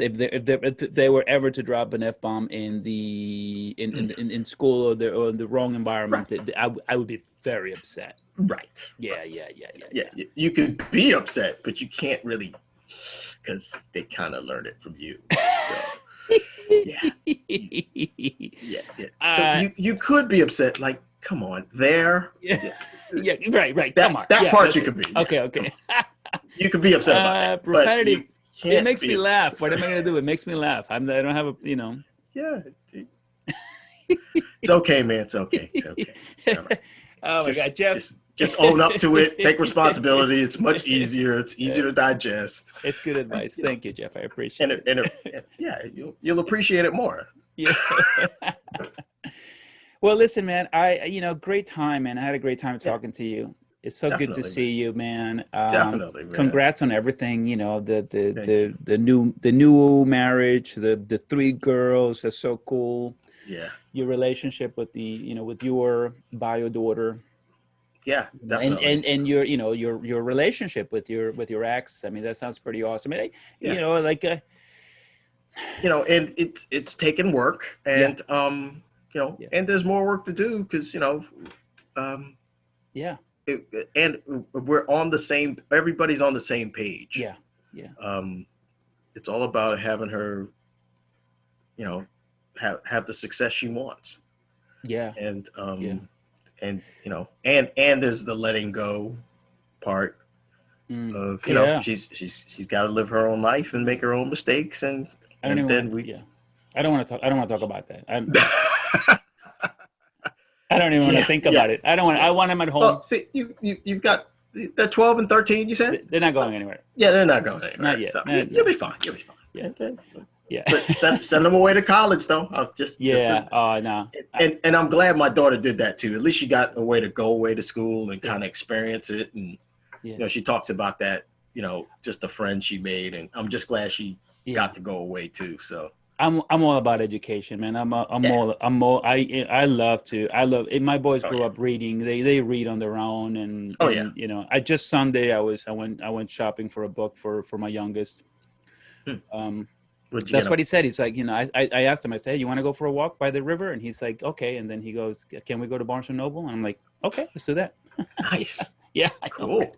they were ever to drop an F-bomb in in school or the wrong environment, I would be very upset. Right. Yeah, Right. yeah, yeah, yeah, Yeah. yeah. You could be upset, but you can't really, because they kind of learned it from you. So yeah, yeah, yeah. So uh, you could be upset. Like, come on, there. yeah, Yeah. yeah, right, right. Come on. That Yeah, part that's you it. could be. Yeah, Okay, come okay. on. You could be upset about that, but you Profanity, it can't makes be me upset. laugh. What am I gonna do? It makes me laugh. I don't have a, Yeah, it's okay, man. It's okay. It's okay. All right. Oh my Just God, Jeff. just own up to it. Take responsibility. It's much easier. It's easier to digest. It's good advice. You know, Thank you, Jeff. I appreciate yeah, you'll appreciate it more. it. Yeah. Well, listen, man, great time, man. I had a great time Yeah, talking to you. It's so good to definitely, see man. you, man. Definitely, man. Congrats on everything. The Thank you. the new marriage, the three girls. That's so cool. Yeah, Your relationship with with your bio daughter, yeah, and definitely. and your relationship with your ex. I mean, that sounds pretty awesome. I mean, Yeah, like and it's taken work, yeah, and yeah, and there's more work to do because um, yeah, and we're on the same. Everybody's on the same page. yeah, yeah, Um, it's all about having her, you know, have the success she wants, yeah, and yeah. and there's the letting go part of Yeah. she's got to live her own life and make her own mistakes, I don't and even want then to. we Yeah. I don't want to talk. I don't want to talk about that. I don't even want to yeah, think yeah, about it. I don't want. yeah. I want them at home. Well, see, you've got they're 12 and 13. You said They're not so. going anywhere. Yeah, they're not going Not anywhere. yet. So Not, you'll no. be fine. You'll be fine. Yeah. Okay. Yeah. But send them away to college though. Just to Yeah. Oh no. and I'm glad my daughter did that too. At least she got a way to go away to school and Yeah. kind of experience it. And Yeah. she talks about that. Just a friend she made, and I'm just glad she Yeah. got to go away too. So I'm all about education, man. yeah. I'm all I love to I love it. My boys Oh grew yeah. up reading. They read on their own, Oh yeah. and I just Sunday I went shopping for a book for my youngest. Hmm. Um, What'd you get that's him? what he said. He's like, I asked him. I said, hey, you want to go for a walk by the river? And he's like, okay. And then he goes, can we go to Barnes and Noble? And I'm like, okay, let's do that. Nice. Yeah, I know. Cool.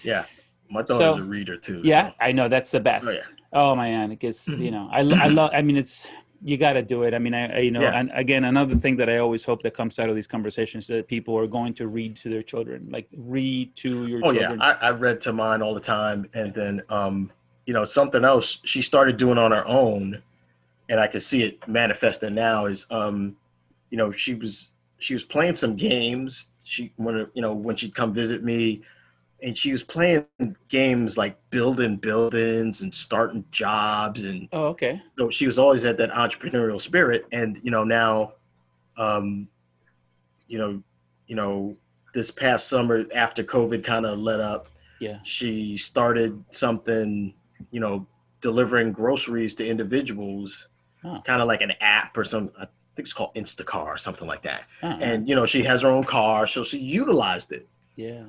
Yeah. My daughter's a So reader too. yeah, So I know that's the oh yeah. best. Oh man, because I love. I mean, it's you got to do it. I mean, Yeah. and again, another thing that I always hope that comes out of these conversations is that people are going to read to their children, like read to your Oh yeah. children. I read to mine all the time, and then something else she started doing on her own, and I could see it manifesting now is she was playing some games. When she'd come visit me, and she was playing games like building buildings and starting jobs, and Oh, okay. so she was always at that entrepreneurial spirit. And now, um, you know, this past summer after COVID kind of let up, Yeah. she started something, you know, delivering groceries to individuals, Oh. kind of like an app or some. I think it's called Instacar or something like that. Oh, all right. And she has her own car, so she utilized it. Yeah.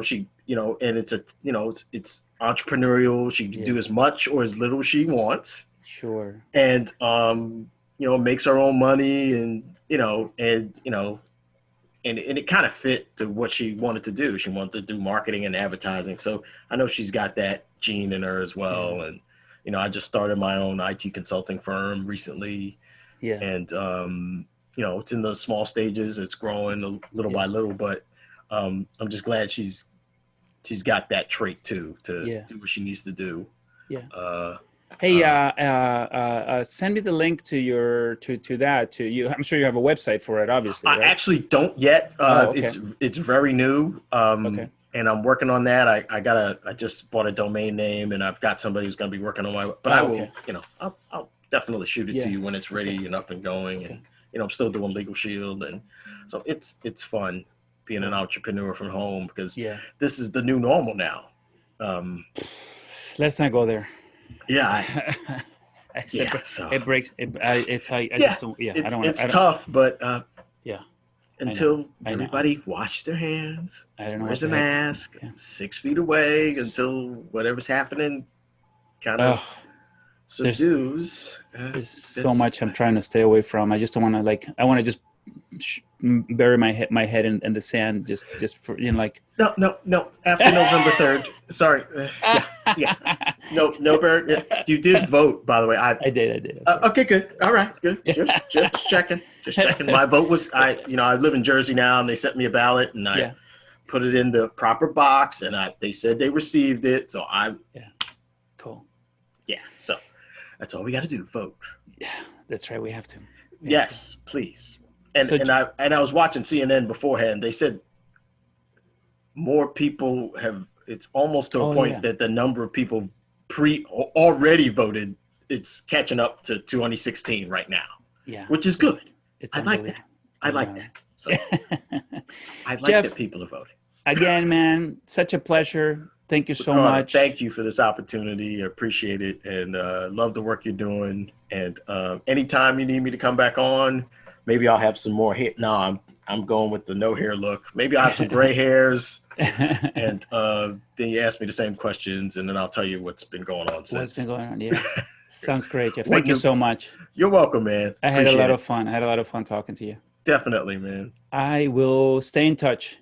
She, and it's entrepreneurial. She can Yeah. do as much or as little she wants, Sure. and makes her own money, and and it kind of fit to what she wanted to do. She wanted to do marketing and advertising. So I know she's got that gene in her as Yeah. well. And I just started my own IT consulting firm recently, Yeah. and it's in the small stages. It's growing little by Yeah. little, but I'm just glad she's got that trait too to Yeah. do what she needs to do. Yeah. Uh, Hey, uh, send me the link to your to that to you. I'm sure you have a website for it, obviously, I right? actually don't yet. Oh, okay. It's very new, Okay. and I'm working on that. I just bought a domain name, and I've got somebody who's going to be working on my. But I Oh, will, okay. I'll definitely shoot it to Yeah. you when it's ready Okay. and up and going. Okay. And I'm still doing Legal Shield, and so it's fun being an Cool. entrepreneur from home because Yeah. this is the new normal now. Um, Let's not go there. yeah, It, yeah. So it breaks. It's I yeah, just don't. Yeah. I it's don't want to. it's I don't. tough, but Yeah. I know. until I know. everybody washes their hands, I don't know what wears a the heck. mask, Yeah. 6 feet away S- until whatever's happening kind of Oh, there's subdues. there's so It's much I'm trying to stay away from. I just don't want to like. I want to just bury my head in the sand, just for, like. No, no, no. After November 3rd. Sorry. Yeah, yeah. No, no, Bert. You did vote, by the way. I did, of course. Okay, good. All right, good. Just checking. Just checking. My vote was I live in Jersey now, and they sent me a ballot, and I Yeah, put it in the proper box, and they said they received it. So yeah, cool. yeah. So that's all we got to do. Vote. Yeah, that's right. We have to. Yes, please. And So, I was watching CNN beforehand. They said more people have. It's almost to a oh point yeah, that the number of people already voted, it's catching up to 2016 right now, yeah. which is good. It's I like that. unbelievable. I I like know. that. So I like that Jeff, people are voting. again, man, such a pleasure. Thank you so much. Thank you for this opportunity. I appreciate it, and love the work you're doing. And anytime you need me to come back on, maybe I'll have some more hair. No, I'm going with the no hair look. Maybe I'll have some gray hairs. And then you ask me the same questions, and then I'll tell you what's been going on What's been since. going on? Yeah. Sounds great, Jeff. Thank you so much. You're welcome, man. I had a Appreciate lot it. of fun. I had a lot of fun talking to you. Definitely, man. I will stay in touch.